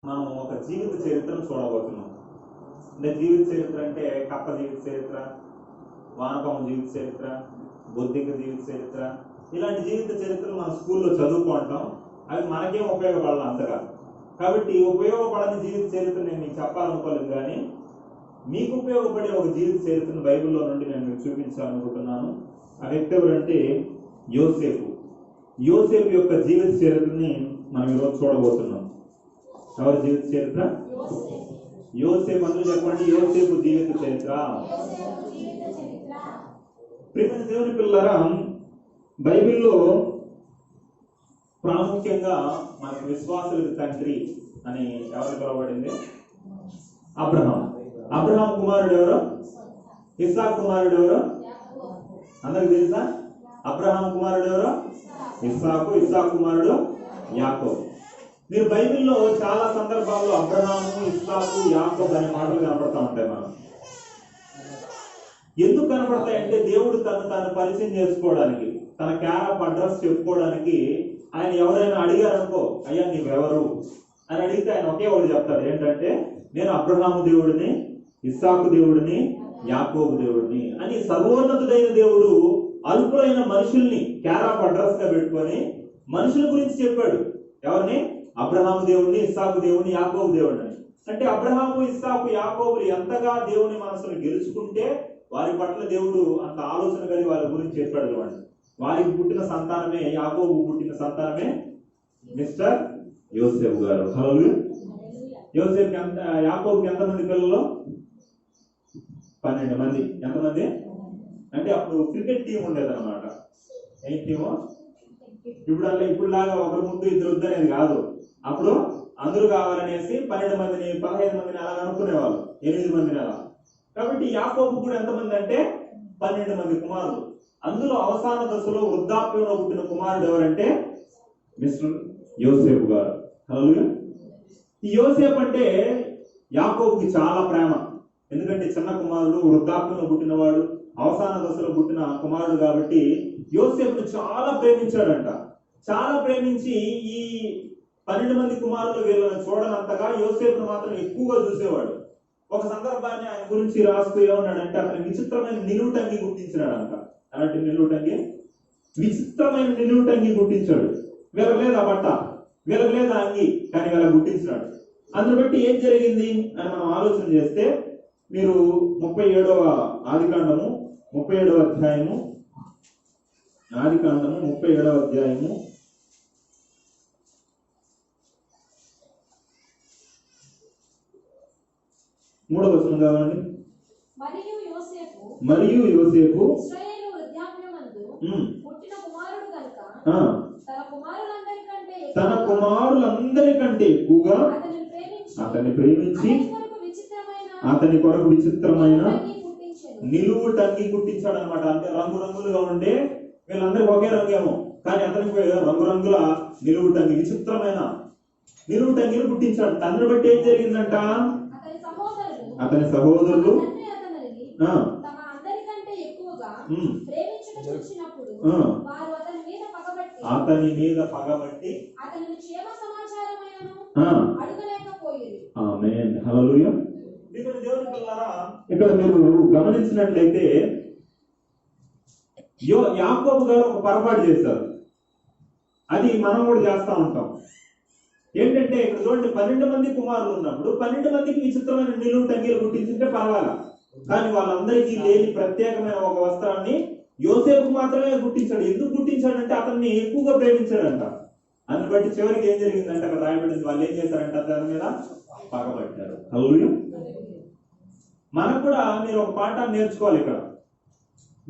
మనం ఒక జీవిత చరిత్రను చూడబోతున్నాం. అంటే జీవిత చరిత్ర అంటే కప్ప జీవిత చరిత్ర, వానపాము జీవిత చరిత్ర, బొద్దింక జీవిత చరిత్ర, ఇలాంటి జీవిత చరిత్రలు మన స్కూల్లో చదువుకుంటాం. అవి మనకేం ఉపయోగపడాలి అంతగా. కాబట్టి ఉపయోగపడని జీవిత చరిత్ర నేను మీకు చెప్పాలనుకోలేదు, కానీ మీకు ఉపయోగపడే ఒక జీవిత చరిత్రను బైబిల్లో నుండి నేను మీకు చూపించాలనుకుంటున్నాను. ఆ వ్యక్తి ఎవరంటే యోసేపు. యోసేపు యొక్క జీవిత చరిత్రని మనం ఈరోజు చూడబోతున్నాం. ఎవరి జీవిత చరిత్ర? యోసేపు. అందరూ చెప్పండి, యోసేపు జీవిత చరిత్ర. ప్రియమైన దేవుని పిల్లరా, బైబిల్లో ప్రాముఖ్యంగా మనకు విశ్వాసులకు తండ్రి అని ఎవరు పిలవబడింది? అబ్రహాం. అబ్రహాం కుమారుడు ఎవరు? ఇస్సాకు కుమారుడు ఎవరు? అందరికి తెలుసా? అబ్రహాం కుమారుడు ఎవరు? ఇస్సాకు. ఇస్సాకు కుమారుడు యాకోబు. మీరు బైబిల్లో చాలా సందర్భాల్లో అబ్రహాము, ఇస్సాకు, యాకోబు అనే మాటలు కనపడతా ఉంటాయి. మనం ఎందుకు కనపడతాయంటే దేవుడు తను పరిచయం చేసుకోవడానికి, తన క్యారప్ అడ్రస్ చెప్పుకోవడానికి ఆయన ఎవరైనా అడిగారనుకో, అయ్యా నీవెవరు అని అడిగితే ఆయన ఒకే ఒకటి చెప్తాడు, ఏంటంటే నేను అబ్రహాము దేవుడిని, ఇస్సాకు దేవుడిని, యాకోబు దేవుడిని అని. సర్వోన్నతుడైన దేవుడు అల్పులైన మనుషుల్ని క్యారప్ అడ్రస్ గా పెట్టుకొని మనుషుల గురించి చెప్పాడు. ఎవరిని? అబ్రహాము దేవుడిని, ఇస్సాకు దేవుడిని, యాకోబు దేవుడిని. అంటే అబ్రహాము, ఇస్సాకు, యాకోబులు ఎంతగా దేవుని మనసును గెలుచుకుంటే వారి పట్ల దేవుడు అంత ఆలోచన కలిగి వారి గురించి చెప్పాడు. వాడిని వారికి పుట్టిన సంతానమే, యాకోబు పుట్టిన సంతానమే మిస్టర్ యోసేపు గారు. హల్లెలూయా. యోసేపు యాకోబుకి ఎంతమంది పిల్లలు? 12 మంది. ఎంతమంది అంటే అప్పుడు క్రికెట్ టీం ఉండేదన్నమాట. ఏం టీము? ఇప్పుడు లాగా ఒకరు ముద్దు ఇద్దరు వద్దు అనేది కాదు. అప్పుడు అందరూ కావాలనేసి 12 మందిని, 15 మందిని అలా అనుకునేవాళ్ళు, 8 మందిని అలా. కాబట్టి యాకోబు కూడా ఎంతమంది అంటే 12 మంది కుమారులు. అందులో అవసాన దశలో వృద్ధాప్యంలో పుట్టిన కుమారుడు ఎవరంటే మిస్టర్ యోసేపు గారు. హల్లెలూయా. ఈ యోసేపు అంటే యాకోబుకి చాలా ప్రేమ. ఎందుకంటే చిన్న కుమారుడు, వృద్ధాప్యంలో పుట్టినవాడు, అవసాన దశలో పుట్టిన కుమారుడు కాబట్టి యోసేపును చాలా ప్రేమించాడంట. చాలా ప్రేమించి ఈ 12 మంది కుమారులు వీళ్ళని చూడనంతగా యోసేపును మాత్రం ఎక్కువగా చూసేవాడు. ఒక సందర్భాన్ని ఆయన గురించి రాస్తూ ఏమన్నాడంటే, అతను విచిత్రమైన నిలువుటంగి గుర్తించినాడంట. అలాంటి నిలువుటంగి, విచిత్రమైన నిలువుటంగి గుర్తించాడు. వీళ్ళకి లేదా బట్ట, వీళ్ళకి లేదా అంగి, కానీ వీళ్ళ గుర్తించినాడు. అందుని బట్టి ఏం జరిగింది అని మనం ఆలోచన చేస్తే, మీరు 37వ ఆదికాండము 37వ అధ్యాయము, ఆదికాండము 37వ అధ్యాయము 3వ వచనం కావండి. మరియు యోసేపు ఇశ్రాయేలు వృద్ధాప్యమందు పుట్టిన కుమారుడు గనుక తన కుమారులందరికంటే ఎక్కువగా అతన్ని ప్రేమించి అతని కొరకు విచిత్రమైన నిలువు టంగి కుట్టించాడు అనమాట. అంటే రంగురంగులుగా ఉండే, వీళ్ళందరికీ ఒకే రంగేమో, కానీ అతనికి రంగురంగుల నిలువు టంగి, విచిత్రమైన నిలువు టంగిని కుట్టించాడు. తండ్రిని బట్టి ఏం జరిగిందంట? అతని సహోదరులు అతని మీద పగబట్టి ఆమేన్. హల్లెలూయా. ఇక్కడ మీరు గమనించినట్లయితే యాకోబు గారు ఒక పొరపాటు చేశారు. అది మనం కూడా చేస్తా ఉంటాం. ఏంటంటే ఇక్కడ చూడండి, 12 మంది కుమారులు ఉన్నప్పుడు 12 మందికి విచిత్రమైన నిలువు టంగీలు గుర్తించుంటే పర్వాలా, కానీ వాళ్ళందరికీ లేని ప్రత్యేకమైన ఒక వస్త్రాన్ని యోసేపు మాత్రమే గుర్తించాడు. ఎందుకు గుర్తించాడంటే అతన్ని ఎక్కువగా ప్రేమించాడంట. అందుని బట్టి చివరికి ఏం జరిగిందంటే అక్కడ రాయబడింది, వాళ్ళు ఏం చేశారంటే దాని మీద పగబట్టారు. హల్లెలూయా. మనకు కూడా మీరు ఒక పాఠాన్ని నేర్చుకోవాలి. ఇక్కడ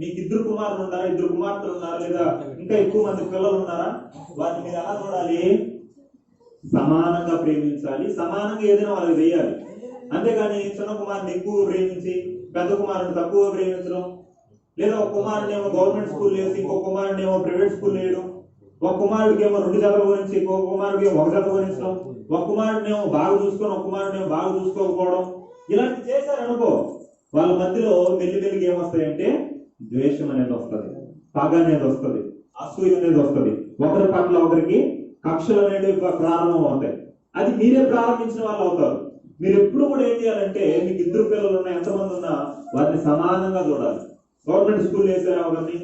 మీకు 2 కుమారులు ఉన్నారా, 2 కుమార్తెలు ఉన్నారా, లేదా ఇంకా ఎక్కువ మంది పిల్లలు ఉన్నారా, వారిని మీరు ఎలా చూడాలి? సమానంగా ప్రేమించాలి, సమానంగా ఏదైనా వాళ్ళకి వేయాలి. అంతేగాని చిన్న కుమారుని ఎక్కువ ప్రేమించి పెద్ద కుమారుని తక్కువ ప్రేమించడం, లేదా ఒక కుమారుని ఏమో గవర్నమెంట్ స్కూల్ వేసి ఇంకో కుమారుని ఏమో ప్రైవేట్ స్కూల్ వేయడం, ఒక కుమారుడికి ఏమో 2 జతలు గురించి ఇంకో కుమారుడికి ఏమో 1 జత గురించడం, ఒక కుమారుడిని ఏమో బాగా చూసుకొని ఒక కుమారుడిని ఏమో బాగా చూసుకోకపోవడం, ఇలాంటి చేశారనుకో వాళ్ళ మధ్యలో మెల్లిమెల్లిగా ఏమొస్తాయంటే ద్వేషం అనేది వస్తుంది, పగ అనేది వస్తుంది, అసూయ అనేది వస్తుంది, ఒకరి పట్ల ఒకరికి కక్షలు అనేవి ప్రారంభం అవుతాయి. అది మీరే ప్రారంభించిన వాళ్ళు అవుతారు. మీరు ఎప్పుడు కూడా ఏం చేయాలంటే మీకు ఇద్దరు పిల్లలు ఉన్నా ఎంతమంది ఉన్నా వారిని సమానంగా చూడాలి. గవర్నమెంట్ స్కూల్ వేసారా ఒకరిని,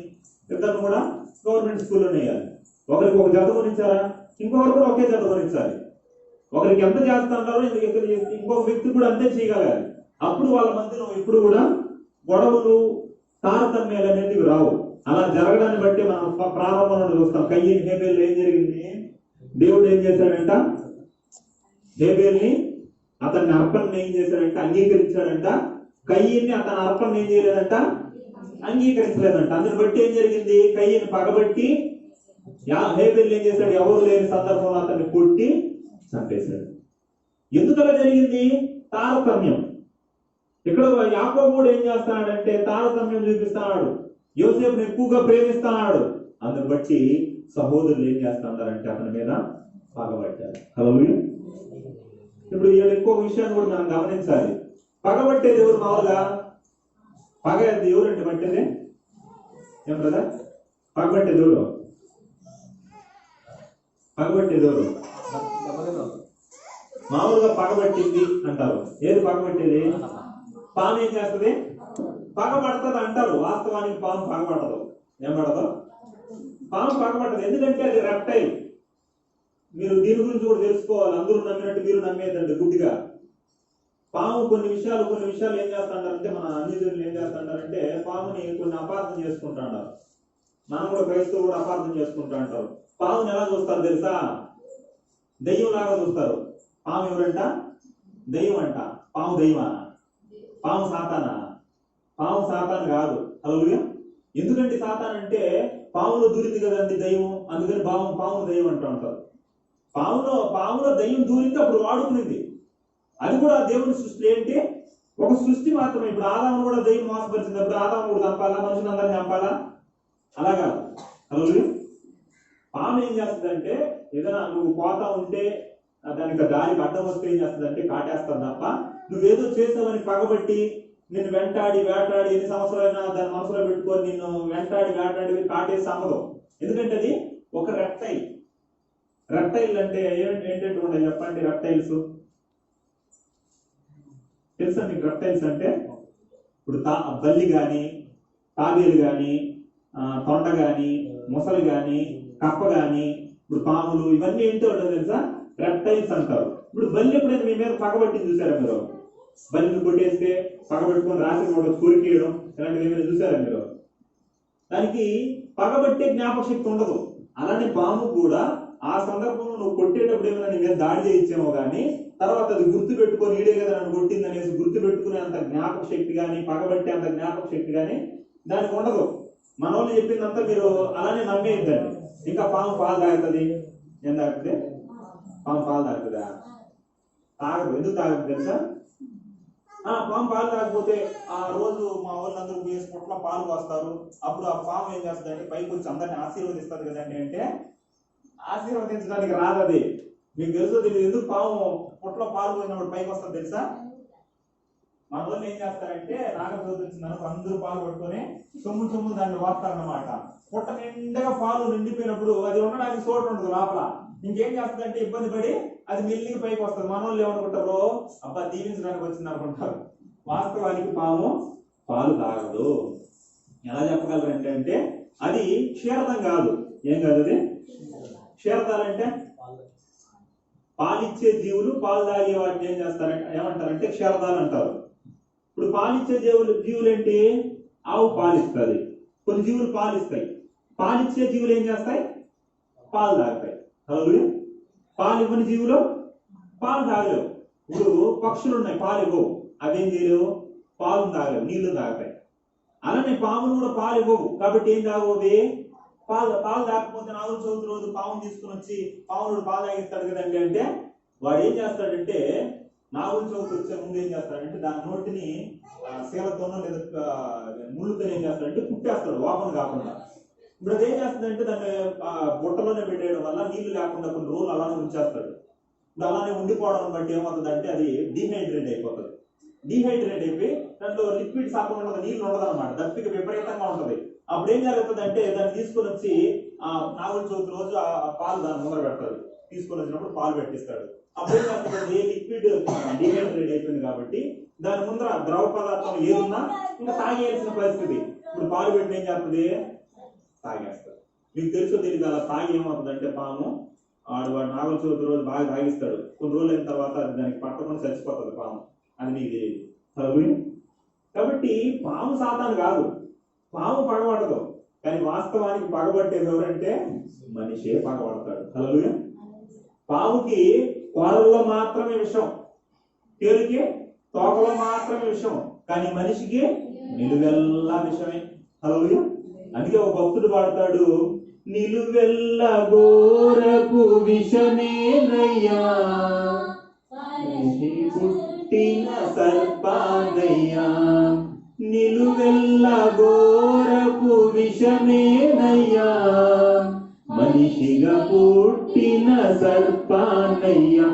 ఇద్దరు కూడా గవర్నమెంట్ స్కూల్లో వేయాలి. ఒకరికి ఒక జత కొనిచ్చారా, ఇంకొకరు కూడా ఒకే జత కొనిచ్చాలి. ఒకరికి ఎంత చేస్తుంటారో ఇంకొక వ్యక్తి కూడా అంతే చేయగలగాలి. అప్పుడు వాళ్ళ మధ్యలో ఎప్పుడు కూడా గొడవలు తారతమ్యాలు అనేవి రావు. అలా జరగడాన్ని బట్టి మనం ప్రారంభంలో చూస్తాం. కయ్యని హేబేల్ ఏం జరిగింది, దేవుడు ఏం చేశాడంట, హేబేల్ని అతన్ని అర్పణని ఏం చేశాడంట, అంగీకరించాడంట. కయ్యని అతని అర్పణ ఏం చేయలేదంట, అంగీకరించలేదంట. అందుని బట్టి ఏం జరిగింది, కయ్యని పగబట్టి హేబేల్ ఏం చేశాడు, ఎవరు లేని సందర్భంలో అతన్ని కొట్టి చంపేశాడు. ఎందుకు అలా జరిగింది, తారతమ్యం. ఇక్కడ యాకోబు కూడా ఏం చేస్తున్నాడంటే తారతమ్యం చూపిస్తున్నాడు. యోసేపుని ఎక్కువగా ప్రేమిస్తున్నాడు. అందుని బట్టి సహోదరులు ఏం చేస్తున్నారంటే అతని మీద పగబట్టారు. హల్లెలూయా. ఇప్పుడు ఇంకొక విషయాన్ని కూడా మనం గమనించాలి. పగబట్టేది ఎవరు, మామూలుగా పగ ఎవరంటే పట్టేది ఏం కదా, పగబట్టేది ఎవరు, పగబట్టేది ఎవరు, మామూలుగా పగబట్టింది అంటారు. ఏది పగబట్టేది, పాము ఏం చేస్తుంది, పగబడుతుంది అంటారు. వాస్తవానికి పాము పగబడదు. ఏం పడదు, పాము పగబట్టదు. ఎందుకంటే అది రెప్టైల్. మీరు దీని గురించి కూడా తెలుసుకోవాలి. అందరూ నమ్మినట్టు మీరు నమ్మేదండి గుడ్డిగా. పాము కొన్ని విషయాలు ఏం చేస్తుంటారంటే, మన అన్యజనులు ఏం చేస్తుంటారంటే పాముని కొన్ని అపార్థం చేసుకుంటా ఉంటారు. మనం కూడా క్రైస్తవులు కూడా అపార్థం చేసుకుంటా ఉంటారు. పాముని ఎలా చూస్తారు తెలుసా, దెయ్యం లాగా చూస్తారు. పాము ఎవరంట, దెయ్యం అంట. పాము దెయ్యమా, పాము సాతానా, పాము సాతాను కాదు. హల్లెలూయా. ఎందుకంటే సాతాన్ అంటే పాములో దూరింది కదండి దెయ్యం, అందుకని పాము దెయ్యం అంటూ ఉంటారు. పాములో దెయ్యం దూరింది, అప్పుడు వాడుకునింది. అది కూడా దేవుని సృష్టి ఏంటి, ఒక సృష్టి మాత్రమే. ఇప్పుడు ఆదాము కూడా దెయ్యం మోసపరిచింది, అప్పుడు ఆదాము కూడా చంపాలా, మనుషులందరినీ చంపాలా, అలా కాదు. హల్లెలూయా. పాము ఏం చేస్తుందంటే ఏదైనా నువ్వు పోతా ఉంటే దానికి దారికి అడ్డం వస్తే ఏం చేస్తుందంటే కాటేస్తుంది తప్ప, నువ్వేదో చేసావని పగబట్టి నిన్ను వెంటాడి వేటాడి ఎన్ని సంవత్సరాలైనా దాన్ని మనసులో పెట్టుకొని నిన్ను వెంటాడి వేటాడి కాటేసి సంపదం. ఎందుకంటే అది ఒక రెప్టైల్. రెప్టైల్ అంటే ఏంటంటే ఉంటాయి చెప్పండి, రెప్టైల్స్ తెలుసా మీకు? రెప్టైల్స్ అంటే ఇప్పుడు బల్లి కానీ, తాబేలు కానీ, తొండ కానీ, మొసలు కానీ, కప్ప కానీ, ఇప్పుడు పాములు, ఇవన్నీ ఏంటో తెలుసా, రెప్టైల్స్ అంటారు. ఇప్పుడు బల్లి ఎప్పుడైనా మీ మీద పగబట్టింది చూసారా మీరు? బల్లిని కొట్టేస్తే పగబెట్టుకొని రాత్రి కూడా కోరికేయడం, ఇలాంటివి ఏమైనా చూసారా మీరు? దానికి పగబట్టే జ్ఞాపక శక్తి ఉండదు. అలానే పాము కూడా ఆ సందర్భంలో నువ్వు కొట్టేటప్పుడు ఏమైనా నీ మీద దాడి చేయించేమో కానీ తర్వాత అది గుర్తు పెట్టుకొని ఈడే కదా నన్ను కొట్టింది అనేసి గుర్తు పెట్టుకునే అంత జ్ఞాపక శక్తి కానీ, పగబట్టే అంత జ్ఞాపక శక్తి కానీ దానికి ఉండదు. మన వాళ్ళు చెప్పిందంతా మీరు అలానే నమ్మేద్దండి. ఇంకా పాము పాలు తాగుతుంది. ఏం తాగుతుంది? పాము పాలు తాగుతుందా? తాగదు. ఎందుకు తాగదు తెలుసా? పాము పాలు తాగకపోతే ఆ రోజు మా వాళ్ళందరూ వేసి పుట్ల పాలు పోస్తారు. అప్పుడు ఆ పాము ఏం చేస్తుందంటే పైకి వచ్చి అందరినీ ఆశీర్వదిస్తుంది కదండి. అంటే ఆశీర్వదించడానికి రాదు అది. మీకు తెలుసో తెలియదు. ఎందుకు పాము పుట్ల పాలు పోయినప్పుడు పైకి వస్తుంది తెలుసా? మన వాళ్ళు ఏం చేస్తారంటే నాగచవితి వచ్చిందనుకో అందరూ పాలు పట్టుకొని సొమ్ము దాన్ని వాడతారన్నమాట. పుట్ట నిండగా పాలు నిండిపోయినప్పుడు అది ఉండడానికి చోటు ఉండదు లోపల. ఇంకేం చేస్తుందంటే ఇబ్బంది పడి అది మెల్లిగా పైకి వస్తుంది. మన వాళ్ళు ఏమనుకుంటారు, అబ్బా దీవించడానికి వచ్చింది అనుకుంటారు. వాస్తవానికి పాము పాలు తాగదు. ఎలా చెప్పగలరు అంటే అది క్షీరదం కాదు. ఏం కాదు అది? క్షీరదాలంటే పాలిచ్చే జీవులు, పాలు తాగే వాటిని ఏం చేస్తారంటే ఏమంటారంటే క్షీరదాలు అంటారు. ఇప్పుడు పాలిచ్చే జీవులు ఏంటి? ఆవు పాలిస్తుంది. కొన్ని జీవులు పాలిస్తాయి. పాలిచ్చే జీవులు ఏం చేస్తాయి? పాలు తాగుతాయి. హల్లెలూయా. పాలు ఇవ్వని జీవులు పాలు తాగలేవు. ఇప్పుడు పక్షులు ఉన్నాయి, పాలు ఇవ్వవు. అవేం చేయలేవు? పాలు తాగలేవు, నీళ్లు తాగుతాయి. అలానే పాములు కూడా పాలు ఇవ్వవు. కాబట్టి ఏం తాగవు? పాలు తాగకపోతే నాగుల చవితి రోజు పామును తీసుకుని వచ్చి పాములు పాలు తాగిస్తాడు కదండి. అంటే వాడు ఏం చేస్తాడంటే నాగుల చవితి వచ్చే ముందు ఏం చేస్తాడంటే దాని నోటిని శీలతోనో లేదా ముళ్ళుతో ఏం చేస్తాడంటే కుట్టేస్తాడు ఓపెన్ కాకుండా. ఇప్పుడు అది ఏం చేస్తుందంటే దాన్ని బుట్టలోనే పెట్టేయడం వల్ల నీళ్లు లేకుండా కొన్ని రోజులు అలానే ఉంచేస్తాడు. ఇప్పుడు అలానే ఉండిపోవడం బట్టి ఏమవుతుందంటే అది డీహైడ్రేట్ అయిపోతుంది. డీహైడ్రేట్ అయిపోయి దాంట్లో లిక్విడ్ శాతం ఉండదు, నీళ్ళు ఉండదు అనమాట. దప్పిక విపరీతంగా ఉంటుంది. అప్పుడు ఏం జరుగుతుంది అంటే దాన్ని తీసుకొని వచ్చి నాగుల చవితి రోజు ఆ పాలు దాని ముందర పెడతాడు. తీసుకొని వచ్చినప్పుడు పాలు పెట్టిస్తాడు. అప్పుడు ఏం చేస్తుంది, లిక్విడ్ డిహైడ్రేట్ అయిపోయింది కాబట్టి దాని ముందర ద్రవ పదార్థం ఏదున్నా ఇంకా తాగేయాల్సిన పరిస్థితి. ఇప్పుడు పాలు పెట్టిన ఏం చేస్తుంది, తాగేస్తారు. మీకు తెలుసో తెలియదు, అలా తాగి ఏమవుతుందంటే పాము వాడు నాగల చవితి రోజు బాగా తాగిస్తాడు, కొన్ని రోజులు అయిన తర్వాత అది దానికి పట్టకుండా చచ్చిపోతుంది పాము, అది మీకు తెలియదు. కాబట్టి పాము సాతాను కాదు, పాము పగబడదు, కానీ వాస్తవానికి పగబట్టేది ఎవరంటే మనిషే పగబడతాడు. హల్లెలూయా. పాముకి కోరల్లో మాత్రమే విషం, తేలికి తోకలో మాత్రమే విషం, కానీ మనిషికి నిలువెల్లా విషమే. హల్లెలూయా. అందుకే ఒక భక్తుడు పాడతాడు, నిలువెల్ల ఘోరపు విషమేనయ్యా పుట్టిన సర్పానయ్యా, నిలువెల్ల ఘోరపు విషమేనయ్యా మనిషిగా పుట్టిన సర్పానయ్యా,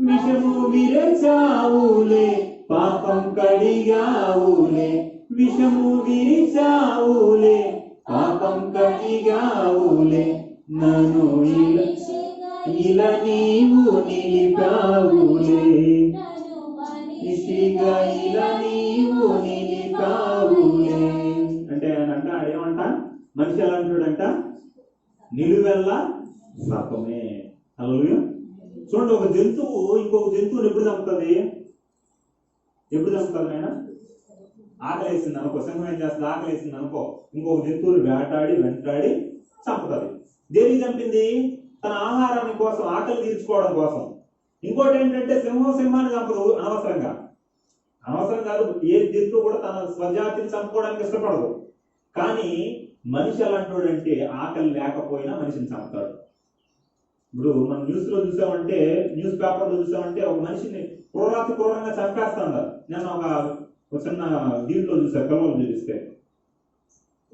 విషము విరచావులే పాపం కడిగావులే, విషము విరిచావులే పాపం కడిగావులే, నన్ను ఇలా నీవు నిలిపావులే, మనిషిగా ఇలా నీవు నిలిపావులే. అంటే ఆయన అంటాడు ఏమంట, మనిషి ఎలా అంటాడంట, నిలువెల్ల సర్పమే. హల్లెలూయా. చూడండి, ఒక జంతువు ఇంకొక జంతువుని ఎప్పుడు చంపుతుంది, ఎప్పుడు చంపుతుంది ఆయన, ఆకలి వేసింది అనుకో, సింహం ఏం చేస్తుంది, ఆకలి వేసింది అనుకో, ఇంకొక జంతువుని వేటాడి వెంటాడి చంపుతుంది. దేనికి చంపింది, తన ఆహారాన్ని కోసం, ఆకలి తీర్చుకోవడం కోసం. ఇంకోటి ఏంటంటే సింహాన్ని చంపదు అనవసరంగా, అనవసరం కాదు, ఏ జంతువు కూడా తన స్వజాతిని చంపుకోవడానికి ఇష్టపడదు. కానీ మనిషి ఎలాంటి ఆకలి లేకపోయినా మనిషిని చంపుతాడు. ఇప్పుడు మనం న్యూస్ లో చూసామంటే, న్యూస్ పేపర్ లో చూసామంటే ఒక మనిషిని క్రూరంగా చంపేస్తా ఉన్నారు. నేను ఒక చిన్న దీంట్లో చూసాను, కళ్ళలో చూపిస్తే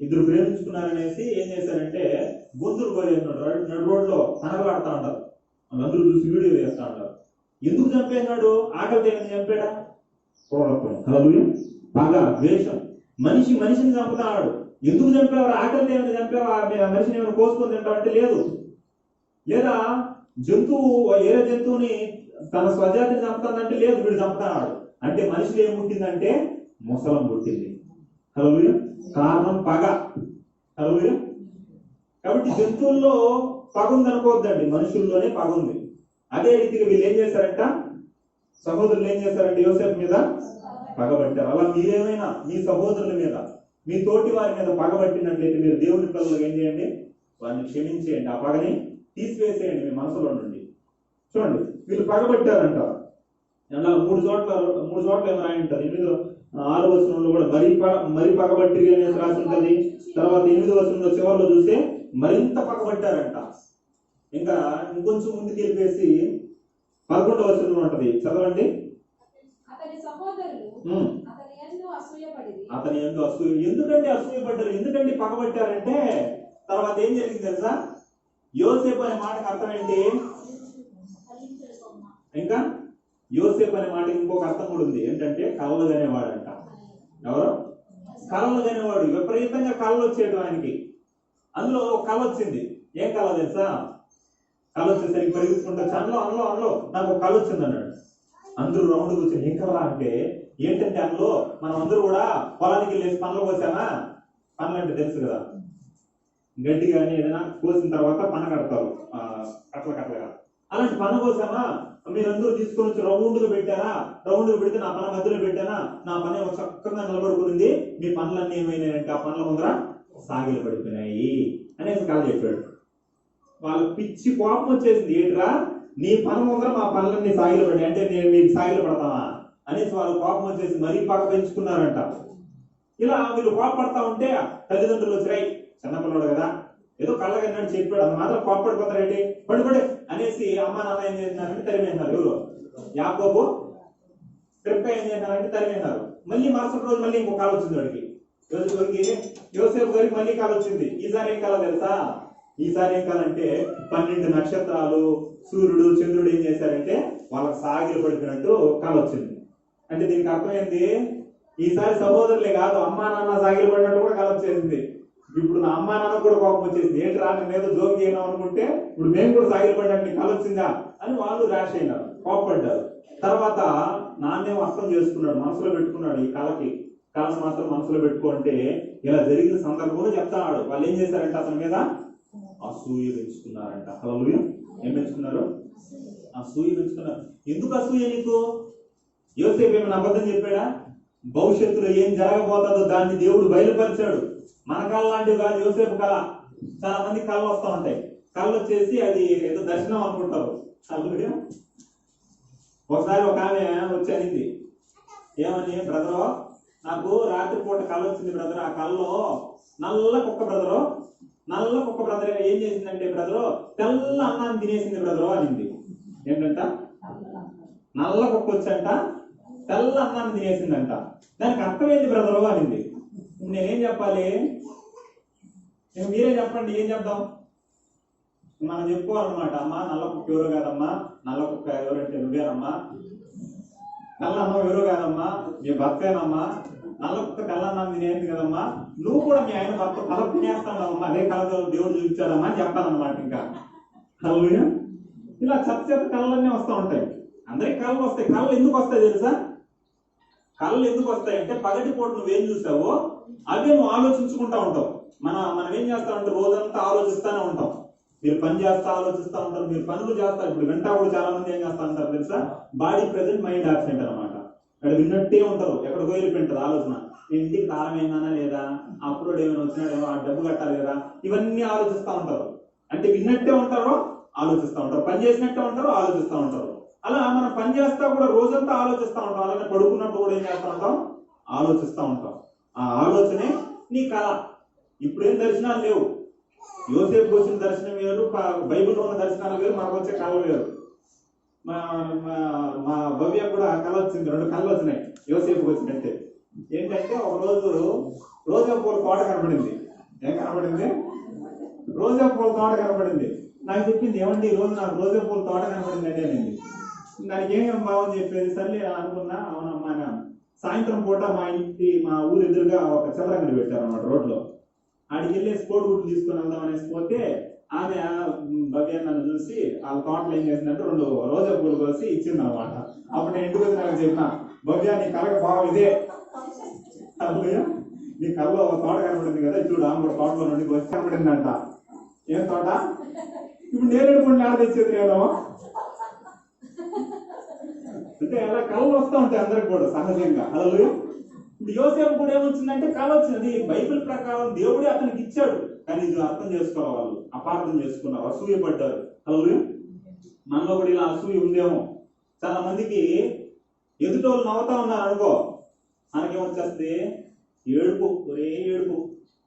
ఇద్దరు ప్రేమించుకున్నారనేసి ఏం చేశారంటే గొంతులు కోరేస్తున్నాడు, నడు రోడ్లో తనగలాడుతూ ఉంటారు, వాళ్ళందరూ చూసి వీడియో చేస్తూ ఉంటారు. ఎందుకు చంపేసినాడు, ఆకలి దేని చంపాడా, క్రూరత్వం. హల్లెలూయా. పగ, ద్వేషం. మనిషిని చంపుతాడు. ఎందుకు చంపేవారు, ఆకలి దేని చంపేవా, మనిషిని ఏమైనా కోసుకొని తింటామంటే లేదు. లేదా జంతువు ఏరే జంతువుని తన స్వజాతిని చంపుతుందంటే లేదు, వీడు చంపుతాడు. అంటే మనిషిలో ఏం పుట్టిందంటే ముసలం పుట్టింది. హల్లెలూయా. కారణం పగ. హల్లెలూయా. కాబట్టి జంతువుల్లో పగ ఉంది అనుకోవద్దండి, మనుషుల్లోనే పగ ఉంది. అదే రీతిగా వీళ్ళు ఏం చేశారంట, సహోదరులు ఏం చేశారంటే యోసేపు మీద పగబట్టారు. అలా మీరేమైనా మీ సహోదరుల మీద, మీ తోటి వారి మీద పగబట్టినట్లయితే మీరు దేవుని పిల్లలు ఏం చేయండి, వారిని క్షమించేయండి, ఆ పగని తీసివేసేయండి మీ మనసులో నుండి. చూడండి, వీళ్ళు పగబట్టారంట. అలా మూడు చోట్ల ఏమో రాయి ఉంటుంది. 6వ వచనంలో కూడా మరి పగబట్టి అనేసి రాసి ఉంటుంది. తర్వాత 8వ వచనంలో చివరిలో చూస్తే మరింత పగబట్టారంట. ఇంకా ఇంకొంచెం ముందుకు వెళ్ళిపేసి 11వ వచనంలో ఉంటది, చదవండి. అతని యందు అసూయ. ఎందుకంటే అసూయపడ్డారు, ఎందుకంటే పగబట్టారంటే తర్వాత ఏం జరిగింది తెలుసా, యోసేపు అనే మాటకు అర్థం ఏంటి, ఇంకా యోసేపు అనే మాటకి ఇంకొక అర్థం కూడా ఉంది, ఏంటంటే కలలు కనేవాడంట. ఎవరు, కలలు కనేవాడు. విపరీతంగా కళలు వచ్చేటు ఆయనకి. అందులో ఒక కళ వచ్చింది. ఏం కళ తెలుసా, కళ వచ్చేసరికి పరిగెత్తుకుంటా అందులో నాకు ఒక కళ వచ్చింది అన్నాడు. అందరూ రౌండ్ కూర్చొని ఏం కళ అంటే ఏంటంటే, అందులో మనం అందరూ కూడా పొలానికి వెళ్ళేసి పనులు కోసామా, పనులు అంటే తెలుసు కదా, గడ్డి కానీ ఏదైనా కోసిన తర్వాత పన కడతారు కట్టలుగా, అలాంటి పన కోసామా, మీరందరూ తీసుకొని వచ్చి రౌండ్గా పెట్టారా, రౌండ్గా పెడితే నా పన మధ్యలో పెట్టానా, నా పని ఒక చక్కగా నిలబడుకుంది, మీ పనులన్నీ ఏమైనాయంటే ఆ పనుల ముందర సాగిలు పడిపోయినాయి అనేసి కళ చెప్పాడు. వాళ్ళకి పిచ్చి కోపం వచ్చేసింది, ఏంట్రా నీ పని ముందర మా పనులన్నీ సాగిలు పడి, అంటే నేను మీకు సాగిలు పడతావా అనేసి వాళ్ళు కోపం వచ్చేసి మరీ పగ పెంచుకున్నారంట. ఇలా వీళ్ళు కోపడతా ఉంటే తల్లిదండ్రులు వచ్చాయి, చిన్నపిల్లడు కదా ఏదో కళ్ళకన్నాడు చెప్పాడు, అది మాత్రం కోపడిపోతారేంటి, పడిపడి అనేసి అమ్మ నాన్న ఏం చేసినారంటే తరిమేసినారు. ఎవరు, యాకోబు రిబ్కా ఏం చేసినారంటే తరిమేసినారు. మళ్ళీ మరుసటి రోజు మళ్ళీ ఇంకో కాల వచ్చింది వాడికి, యోసేపు గారికి మళ్ళీ కాల వచ్చింది. ఈసారి ఏం కాల తెలుసా, ఈసారి ఏం కాలంటే 12 నక్షత్రాలు, సూర్యుడు చంద్రుడు ఏం చేశారంటే వాళ్ళకి సాగిలు పడిపోయినట్టు కాల వచ్చింది. అంటే దీనికి అర్థమైంది, ఈసారి సహోదరులే కాదు అమ్మా నాన్న సాగిలు పడినట్టు కూడా కాల వచ్చేసింది. ఇప్పుడు నా అమ్మా నాన్న కూడా కోపం వచ్చేసింది, ఏంటి రా నేను ఏదో జోక్ చేయను అనుకుంటే ఇప్పుడు మేము కూడా సాగిలు పడినట్టు కళ వచ్చిందా అని వాళ్ళు ర్యాష్ అయినారు. కోపడ్డారు. తర్వాత నాన్నేమో అర్థం చేసుకున్నాడు, మనసులో పెట్టుకున్నాడు, ఈ కళకి మాత్రం మనసులో పెట్టుకుంటే ఇలా జరిగిన సందర్భంలో చెప్తాడు. వాళ్ళు ఏం చేశారంటే అతని మీద అసూయ పెంచుకున్నారంట. హల్లెలూయా. ఏం పెంచుకున్నారు? అసూయ పెంచుకున్నారు. ఎందుకు అసూయ నీకు? యోసేపు ఏమైనా అబద్ధం చెప్పాడా? భవిష్యత్తులో ఏం జరగబోతుందో దాన్ని దేవుడు బయలుపరిచాడు. మన కళ లాంటివి కాదు యోసేపు కళ. చాలా మంది కళ్ళు వస్తూ ఉంటాయి. కళ్ళు వచ్చేసి అది ఏదో దర్శనం అనుకుంటారు. హల్లెలూయా. ఒకసారి ఒక ఆమె వచ్చి అనింది, ఏమని, బ్రదరు నాకు రాత్రిపూట కళ వచ్చింది బ్రదర్, ఆ కళ్ళలో నల్ల కుక్క బ్రదర్ ఏం చేసిందంటే బ్రదరు తెల్ల అన్నాన్ని తినేసింది బ్రదరు అనింది. ఏంటంట? నల్ల కుక్క వచ్చంట తెల్ల అన్నాన్ని తినేసిందంట. దానికి అర్థం ఏంటి బ్రదరు అనింది. నేనేం చెప్పాలి? మీరే చెప్పండి, ఏం చెప్దాం? మనం చెప్పుకోవాలన్నమాట. అమ్మా నల్ల కుక్క ఎవరో కాదమ్మా, నల్ల కుక్క ఎవరంటే నువ్వేనమ్మా, నల్ల అన్నం ఎవరో కాదమ్మా మీ భర్తేనమ్మా, నల్ల కుక్క తెల్లన్నాన్ని తినేది కదమ్మా, నువ్వు కూడా మీ ఆయన భర్త కళ తినేస్తాడమ్మా, అదే కళతో దేవుడు చూపించాడమ్మా అని చెప్పాలన్నమాట. ఇంకా హల్లెలూయా. ఇలా చెత్త కళలన్నీ వస్తూ ఉంటాయి. అందరికి కళలు వస్తాయి. కళలు ఎందుకు వస్తాయి తెలుసా? కళలు ఎందుకు వస్తాయి అంటే పగటి పూట నువ్వేం చూసావో అవే నువ్వు ఆలోచించుకుంటా ఉంటావు. మనం ఏం చేస్తా ఉంటే రోజంతా ఆలోచిస్తానే ఉంటాం. మీరు పని చేస్తా ఆలోచిస్తూ ఉంటారు, మీరు పనులు చేస్తారు. ఇప్పుడు వింటా కూడా చాలా మంది ఏం చేస్తా ఉంటారు తెలుసా? బాడీ ప్రెజెంట్ మైండ్ ఆబ్సెంట్ అనమాట. అక్కడ విన్నట్టే ఉంటారు, ఎక్కడికో వెళ్ళిపోయింటారు ఆలోచన. నేను ఇంటికి తాళం అయినానా లేదా, అప్లోడ్ ఏమైనా వచ్చినాడేమో, ఆ డబ్బు కట్టాలి కదా, ఇవన్నీ ఆలోచిస్తూ ఉంటారు. అంటే విన్నట్టే ఉంటారో ఆలోచిస్తూ ఉంటారు, పని చేసినట్టే ఉంటారో ఆలోచిస్తూ ఉంటారు. అలా మనం పని చేస్తా కూడా రోజంతా ఆలోచిస్తూ ఉంటాం. అలాగే పడుకున్నప్పుడు కూడా ఏం చేస్తూ ఉంటాం? ఆలోచిస్తూ ఉంటాం. ఆ ఆలోచనే నీ కళ. ఇప్పుడేం దర్శనాలు లేవు. యోసేపు వచ్చిన దర్శనం వేరు, బైబిల్లో ఉన్న దర్శనాలు వేరు, మనకు వచ్చే కళలు వేరు. మా భవ్య కూడా కళ వచ్చింది, 2 కళలు వచ్చినాయి యోసేపుకి వచ్చినట్టే. ఏంటంటే ఒక రోజు రోజా పూల తోట కనబడింది. ఏం కనబడింది? రోజా పూల తోట కనబడింది. నాకు చెప్పింది, ఏమండి ఈ రోజు నాకు రోజా పూల తోట కనబడింది అంటే అనింది. దానికి ఏమేమి బాగుంది చెప్పేది. సర్లే అనుకున్నా. అవునమ్మా. సాయంత్రం పూట మా ఊరు ఎదురుగా ఒక చిల్లరంగడి పెట్టారు అన్నమాట రోడ్లో. ఆడికి వెళ్ళేసి కోడిగుడ్లు తీసుకొని వెళ్దాం అనేసి పోతే ఆమె భవ్య నన్ను చూసి ఆ తోటలో ఏం చేసిందంటే 2 రోజా పూలు కోసి ఇచ్చింది అనమాట. అప్పుడు నేను ఇంటికి వచ్చి నాకు చెప్పిన, భవ్య నీ కళకు బాగా ఇదే, నీ కళ్ళలో తోట కనబడింది కదా, చూడు ఆమె కూడా తోటలో నుండి వచ్చి కనబడిందంట. ఏం తోట? ఇప్పుడు నేరేడు పండ్లు ఆడ తెచ్చేది నేను అంటే అలా కళలు వస్తూ ఉంటాయి అందరికి కూడా సహజంగా. హల్లెలూయా. ఇప్పుడు యోసేపు కూడా ఏమొచ్చిందంటే కళ వచ్చింది. బైబిల్ ప్రకారం దేవుడే అతనికి ఇచ్చాడు, కానీ ఇది అర్థం చేసుకోవాలి, వాళ్ళు అపార్థం చేసుకున్నారు, అసూయ పడ్డారు. హల్లెలూయా. మనలో కూడా ఇలా అసూయ ఉందేమో. చాలా మందికి ఎదుటోళ్ళు నవ్వుతా ఉన్నారు అనుకో, మనకేమొచ్చేస్తుంది? ఏడుపు, ఒరే ఏడుపు.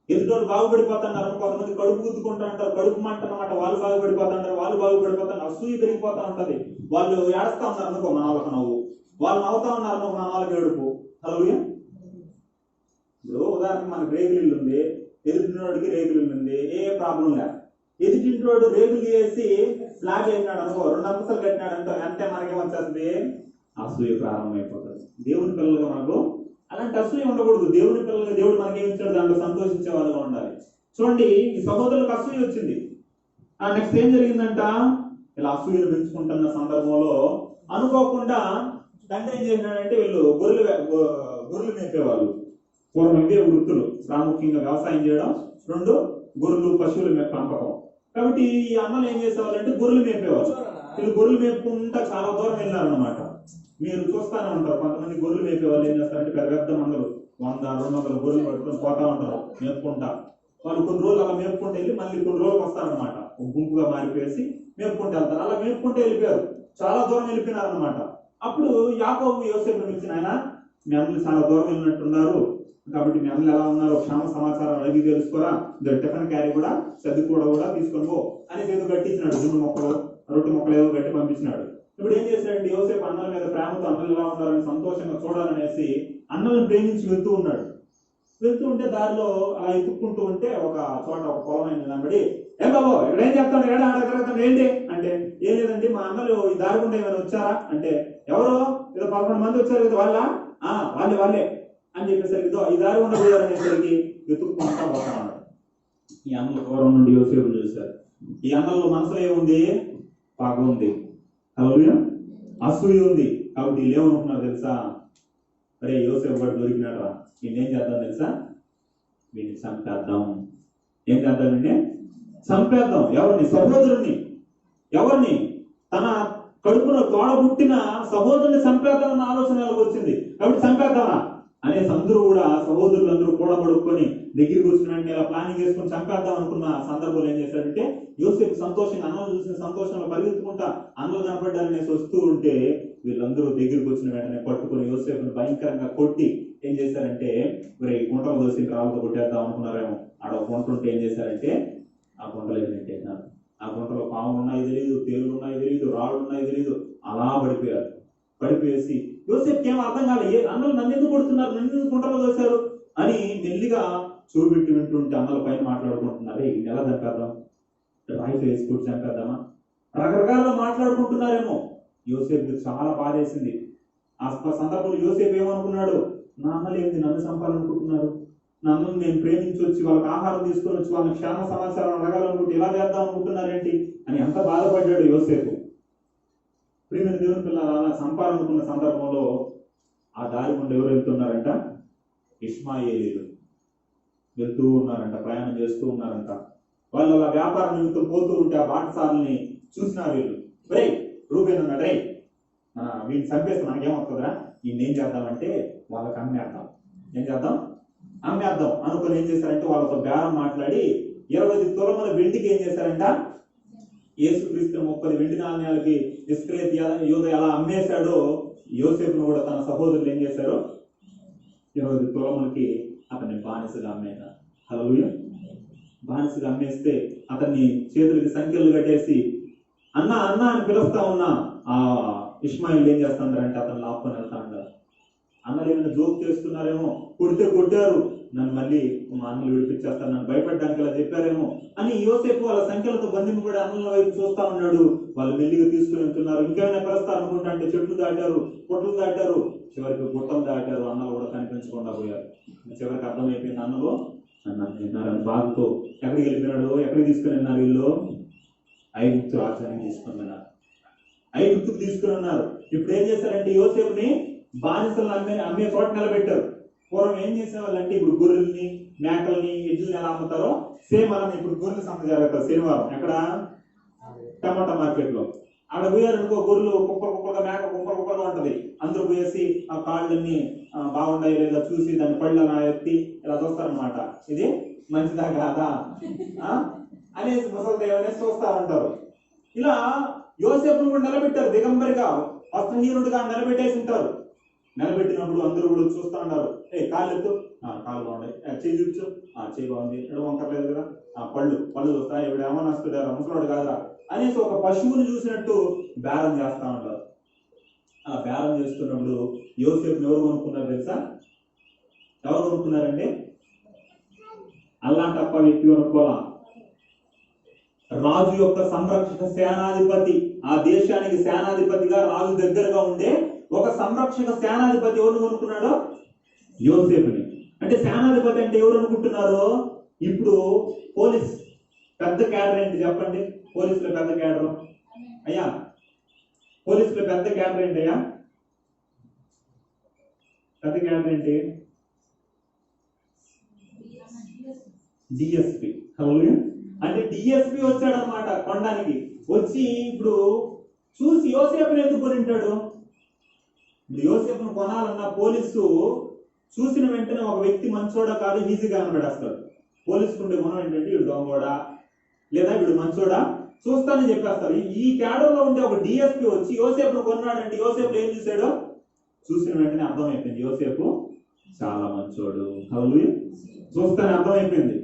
ఎదుటోళ్ళు బాగుపడిపోతున్నారు అనుకో, కొంతమంది కడుపు గుద్దుకుంటా ఉంటారు, కడుపు మంట అన్నమాట, వాళ్ళు బాగుపడిపోతుంటారు, వాళ్ళు బాగుపడిపోతారు, అసూయ పెరిగిపోతా ఉంటది. వాళ్ళు ఏడుస్తా ఉన్నారు అనుకో, మన వాళ్ళకి నవ్వు, వాళ్ళు నవ్వుతా ఉన్నారు అనుకో, మన వాళ్ళకి ఏడుపు. హల్లెలూయా. ఇప్పుడు ఉదాహరణకు మనకు రేగులు ఇల్లు ఉంది, ఎదుటినోడికి రేగులు ఇల్లు ఉంది, ఏ ప్రాబ్లం లే. ఎదుటింటోడు రేగులు వేసి ఫ్లాట్ వేసినాడు అనుకో, 2 అంతస్తులు కట్టినాడు అంటే అంటే మనకేమొచ్చేస్తుంది? అసూయ ప్రారంభమైపోతుంది. దేవుని పిల్లలుగా మనకు అలాంటి అసూయ ఉండకూడదు. దేవుని పిల్లలుగా దేవుడు మనకేమి ఇచ్చాడు, దాంట్లో సంతోషించే వాళ్ళుగా ఉండాలి. చూడండి, ఈ సహోదరులకు అసూయ వచ్చింది. నెక్స్ట్ ఏం జరిగిందంట? ఇలా అసూయను పెంచుకుంటున్న సందర్భంలో అనుకోకుండా తండ్రి ఏం చేసినాడంటే, వీళ్ళు గొర్రెలు మేపేవాళ్ళు. పూర్వం ఇవే వృత్తులు, ప్రాముఖ్యంగా వ్యవసాయం చేయడం, 2 గొర్రెలు పశువులు పెంపకం. కాబట్టి ఈ అన్నలు ఏం చేసేవాళ్ళంటే గొర్రెలు మేపేవాళ్ళు. వీళ్ళు గొర్రెలు మేపుకుంటా చాలా దూరం వెళ్ళారనమాట. మీరు చూస్తానే ఉంటారు, కొంతమంది గొర్రెలు మేపేవాళ్ళు ఏం చేస్తారంటే పెద్ద పెద్ద మందలు 100-200 గొర్రెలు పట్టుకొని పోతా ఉంటారు మేపుకుంటా. వాళ్ళు కొన్ని రోజులు అలా మేపుకుంటూ వెళ్ళి మళ్ళీ కొన్ని రోజులకు వస్తారనమాట, ఒక గుంపుగా మారిపోయేసి మేపుకుంటూ వెళ్తారు. అలా మేపుకుంటూ వెళ్ళిపోయారు, చాలా దూరం వెళ్ళిపోయినారు అనమాట. అప్పుడు యాకోబు యోసేపుని పిలిచిన, ఆయన మీ అన్నలు చాలా దూరం వెళ్ళినట్టున్నారు, కాబట్టి మీ అన్నలు ఎలా ఉన్నారు క్షేమ సమాచారం అడిగి తెలుసుకోరా, టిఫిన్ క్యారీ కూడా సర్ది కూడా తీసుకొని పో అనేసి ఏదో గట్టించినాడు. జున్ను మొక్కలు రొట్టె మొక్కలు ఏదో గట్టి పంపించినాడు. ఇప్పుడు ఏం చేశాడంటే యోసేపు అన్నల మీద ప్రేమతో అన్నలు ఎలా ఉన్నారని సంతోషంగా చూడాలనేసి అన్నలను ప్రేమించి వెళ్తూ ఉన్నాడు. వెళ్తూ ఉంటే దారిలో అలా ఎత్తుక్కుంటూ ఉంటే ఒక చోట ఒక పొలమైన నిలబడి, ఏం బాబు ఇక్కడ ఏం చెప్తాను, ఏడాడగలుగుతాను ఏంటి అంటే, ఏం లేదండి మా అన్నలు ఈ దారి గుండా ఏమైనా వచ్చారా అంటే, ఎవరు ఏదో 11 మంది వచ్చారు కదా వాళ్ళే అని చెప్పేసరికి ఈ దారి గుండా పోయారనేసరికి వెతుక్కుంటా పోతాడు. ఈ అన్నల దూరం నుండి యోసేపు చూశారు. ఈ అన్నల మనసులో ఏముంది? పగ ఉంది. హల్లెలూయా. అసూయ ఉంది. కాబట్టి వీళ్ళు ఏమనుకున్నారు తెలుసా? అరే యోసేపు గారు దొరికినారా, వీళ్ళు ఏం చేద్దాం తెలుసా? వీడిని చంపేద్దాం. ఏం చేద్దామంటే చంపేద్దాం. ఎవరిని? సహోదరుణ్ణి. ఎవరిని? తన కడుపున తోడబుట్టిన సహోదరుని చంపేద్దామన్న ఆలోచన వచ్చింది. కాబట్టి చంపేద్దామా అనేసి అందరూ కూడా సహోదరులందరూ కూడబడుకొని దగ్గరికి వచ్చినట్టు ఇలా ప్లానింగ్ చేసుకుని చంపేద్దాం అనుకున్న సందర్భంలో ఏం చేశారంటే యోసేపు సంతోషంగా అన్నలు చూసిన సంతోషంలో పరిగెత్తుకుంటా అన్నలు కనపడ్డారనేసి వస్తూ ఉంటే వీళ్ళందరూ దగ్గరికి వచ్చిన వెంటనే పట్టుకుని యోసేపుని భయంకరంగా కొట్టి ఏం చేశారంటే మరి గుంటలు దోసి రాళ్ళతో కొట్టేద్దాం అనుకున్నారేమో. ఆడ ఒక గుంట ఉంటే ఏం చేశారంటే ఆ గుంటలో ఏంటంటేన్నారు. ఆ గుంటలో పాములు ఉన్నాయి తెలియదు, తేలు ఉన్నాయి తెలియదు, రాళ్ళు ఉన్నాయి తెలియదు, అలా పడిపోయారు. పడిపోయేసి యోసేపుకి ఏం అర్థం కాలేదు. అన్నలు నన్ను ఎందుకు కొడుతున్నారు, నన్ను ఎందుకు గుంటలో దోశారు అని మెల్లిగా చూపెట్టి వింటుంటే అన్నల పైన మాట్లాడుకుంటున్నారు. ఇది ఎలా చంపేద్దాం, రాయితో వేసి కూర్చు చంపేద్దామా, రకరకాలుగా మాట్లాడుకుంటున్నారేమో. యోసేపుకి చాలా బాధేసింది. ఆ సందర్భంలో యోసేపు ఏమనుకున్నాడు? నా అన్నలు ఏంటి నన్ను చంపాలనుకుంటున్నారు, నన్ను నేను ప్రేమించి వచ్చి వాళ్ళకి ఆహారం తీసుకొని వచ్చి వాళ్ళని క్షేమ సమాచారం అడగాలనుకుంటే ఇలా చేద్దాం అనుకుంటున్నారేంటి అని ఎంత బాధపడ్డాడు యోసేపు. ప్రియమైన దేవుని పిల్లలు అలా చంపాలనుకున్న సందర్భంలో ఆ దారి గుండా ఎవరు వెళ్తున్నారంట? ఇష్మాయేలీలు వెళ్తూ ఉన్నారంట, ప్రయాణం చేస్తూ ఉన్నారంట. వాళ్ళు అలా వ్యాపార నిమిత్తం పోతూ ఉంటే ఆ బాటసారుల్ని చూసినారు వీళ్ళు. రే రూబేన్ అన్నాడు, రే వీడిని చంపేస్తే మనకేమవుతుందా, ఈయన ఏం చేద్దామంటే వాళ్ళకి అమ్మేద్దాం. ఏం చేద్దాం? అమ్మేద్దాం అనుకుని ఏం చేశారంటే వాళ్ళతో బేరం మాట్లాడి 20 తులముల వెండికి ఏం చేశారంట? యేసుక్రీస్తు 30 వెండి నాణ్యాలకి ఇస్కరియోతు యూదా ఎలా అమ్మేశాడో యోసేపును కూడా తన సహోదరులు ఏం చేశారు? 20 తులములకి అతన్ని బానిసగా అమ్మేశారు. హల్లెలూయా. బానిసగా అమ్మేస్తే అతన్ని చేతులకి సంఖ్యలు కట్టేసి అన్న అన్న అని పిలుస్తా ఉన్నా ఆ ఇష్మాయిల్ ఏం చేస్తాడారంటే అతను లాక్కొని వెళ్తా ఉంటారు. అన్నలు ఏమైనా జోక్ చేస్తున్నారేమో, కొడితే కొట్టారు, నన్ను మళ్ళీ మా అన్నలు విడిపించేస్తారు, నన్ను భయపడడానికి ఇలా చెప్పారేమో అని యోసేపు వాళ్ళ సంఖ్యలతో బంధింపబడి అన్నల వైపు చూస్తా ఉన్నాడు. వాళ్ళు మెల్లిగా తీసుకుని వెళ్తున్నారు. ఇంకేమైనా పిలుస్తారు అనుకుంటా అంటే చెట్లు దాటారు, పుట్టలు దాటారు, చివరికి గుట్టలు దాటారు. అన్నలు కూడా కనిపించకుండా పోయారు. చివరికి అర్థమైపోయింది అన్నలు నన్ను విన్నారని బాధతో ఎక్కడికి వెళ్ళిపోయినాడు, ఎక్కడికి తీసుకుని వెళ్ళినారు వీళ్ళు? ఐగుప్తు రాజ్యానికి తీసుకుని వెళ్ళారు. ఐగుప్తుకు తీసుకుని ఉన్నారు. ఇప్పుడు ఏం చేశారంటే యోసేపుని బానిసలను అమ్మే చోట నిలబెట్టారు. పూర్వం ఏం చేసేవాళ్ళంటే ఇప్పుడు గొర్రెల్ని, మేకల్ని, ఎడ్లని ఎలా అమ్ముతారో సేమ్ అలా ఇప్పుడు గొర్రెల సంత జరుగుతుంది శనివారం. ఎక్కడ? టమాటా మార్కెట్ లో. అక్కడ పోయారనుకో గొర్రెలు కుక్కలుగా, మేక కుక్కలుగా ఉంటది. అందరూ పోయేసి ఆ కాళ్ళన్ని బాగుండాయి లేదా చూసి దాన్ని పళ్ళు అలా ఎత్తి ఇలా చూస్తారనమాట. ఇది మంచిదా కాదా అనేసి ముసలి దేవనేసి చూస్తా ఉంటారు. ఇలా యోసేపును కూడా నిలబెట్టారు. దిగంబరిగా వస్త్రహీనుడిగా నిలబెట్టేసి ఉంటారు. నిలబెట్టినప్పుడు అందరూ కూడా చూస్తూ ఉంటారు. కాళ్ళు ఎత్తు, కాళ్ళు బాగున్నాయి, చేయి చూపించు, చేయి బాగుంది, ఎడ వంకర్లేదు కదా, పళ్ళు చూస్తా, ఇప్పుడు ఏమన్నా వస్తుంటారా, ముసలాడు కాదా అనేసి ఒక పశువుని చూసినట్టు బేరం చేస్తా ఉంటారు. ఆ బేరం చేస్తున్నప్పుడు యోసేపుని ఎవరు కొనుక్కున్నారు తెలుసా? ఎవరు కొనుక్కున్నారండి? అలాంటి అప్ప వ్యక్తి కొనుక్కోవాలా? రాజు యొక్క సంరక్షక సేనాధిపతి, ఆ దేశానికి సేనాధిపతిగా రాజు దగ్గరగా ఉండే ఒక సంరక్షక సేనాధిపతి ఎవరు కొనుక్కున్నాడో? యోసేపుని. అంటే సేనాధిపతి అంటే ఎవరు అనుకుంటున్నారు? ఇప్పుడు పోలీస్ పెద్ద క్యాడర్ ఏంటి చెప్పండి? పోలీసులో పెద్ద క్యాడర్ అయ్యా, పోలీసులో పెద్ద క్యాడర్ ఏంటి అయ్యా? పెద్ద క్యాడర్ ఏంటి? డిఎస్పి. అంటే డిఎస్పి వచ్చాడనమాట కొనడానికి. వచ్చి ఇప్పుడు చూసి యోసేపుని ఎందుకు కొనింటాడు? ఇప్పుడు యోసేపును కొనాలన్న పోలీసు చూసిన వెంటనే ఒక వ్యక్తి మంచోడా కాదు ఈజీగా కనబడేస్తాడు. పోలీసుకు ఉండే గుణం ఏంటంటే వీడు దొంగోడా లేదా వీడు మంచోడా చూస్తానని చెప్పేస్తారు. ఈ క్యాడర్లో ఉండే ఒక డిఎస్పి వచ్చి యోసేపును కొన్నాడంటే యోసేపు ఏం చూశాడో చూసిన వెంటనే అర్థమైపోయింది, యోసేపు చాలా మంచోడు. హల్లెలూయా. చూస్తానే అర్థమైపోయింది.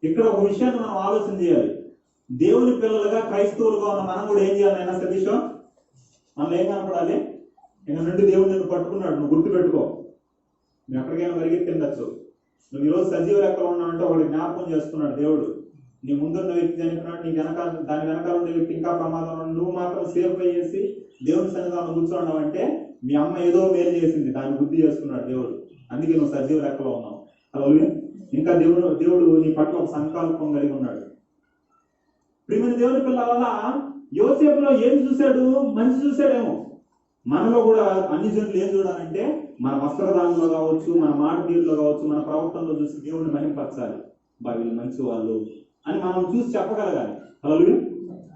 ఇక్కడ ఒక విషయాన్ని మనం ఆలోచన చేయాలి. దేవుని పిల్లలుగా క్రైస్తవులుగా ఉన్న మనం కూడా ఏం చేయాలి? అయినా సతీషం మనం ఏం కనపడాలి? ఇంకా నుండి దేవుడు నిన్ను పట్టుకున్నాడు, నువ్వు గుర్తుపెట్టుకో. నువ్వు ఎక్కడికైనా పరిగెత్తిండొచ్చు, నువ్వు ఈరోజు సజీవ లెక్కలో ఉన్నావంటే ఒకటి జ్ఞాపకం చేసుకున్నాడు దేవుడు. నీ ముందున్న వ్యక్తి చనిపోయినాడు, నీ వెనకాల దాని వెనకాల ఉండే వ్యక్తి ఇంకా ప్రమాదంలో, నువ్వు మాత్రం సేఫ్ అయ్యేసి దేవుని సన్నిధానంలో కూర్చోన్నావంటే మీ అమ్మ ఏదో మేలు చేసింది, దాన్ని బుద్ధి చేసుకున్నాడు దేవుడు. అందుకే నువ్వు సజీవ లెక్కలో ఉన్నావు. హల్లెలూయా. ఇంకా దేవుడు నీ పట్ల ఒక సంకల్పం కలిగి ఉన్నాడు. ప్రియమైన దేవుని పిల్లల వల్ల యోసేపులో ఏం చూశాడు? మంచి చూశాడేమో. మనలో కూడా అన్ని జనులు ఏం చూడాలంటే మన వస్త్రధారణలో కావచ్చు, మన మాట తీరులో కావచ్చు, మన ప్రవర్తనలో చూసి దేవుడిని మహింపరచాలి. వీళ్ళు మంచి వాళ్ళు అని మనం చూసి చెప్పగలగాలి. హల్లెలూయా.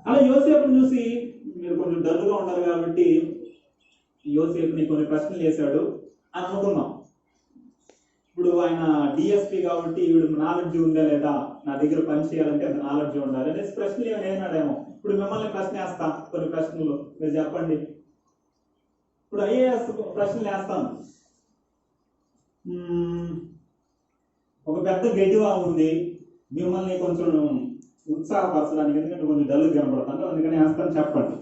అలా యోసేపుని చూసి మీరు కొంచెం డల్గా ఉంటారు కాబట్టి యోసేపుని కొన్ని ప్రశ్నలు వేశాడు అని అనుకుందాం. ఇప్పుడు ఆయన డిఎస్పీ కాబట్టి వీడు నాలెడ్జ్ ఉందా లేదా, నా దగ్గర పని చేయాలంటే అంత నాలెడ్జ్ ఉండాలి అనేసి ప్రశ్నలు ఏమన్నాడేమో. ఇప్పుడు మిమ్మల్ని ప్రశ్న వేస్తా, కొన్ని ప్రశ్నలు మీరు చెప్పండి. ఇప్పుడు ఐఏఎస్ ప్రశ్నలు వేస్తాను. ఒక పెద్ద గడ్డివా ఉంది, మిమ్మల్ని కొంచెం ఉత్సాహపరచడానికి, ఎందుకంటే కొంచెం డల్ కనపడతాను అందుకని వేస్తాను. చెప్పండి.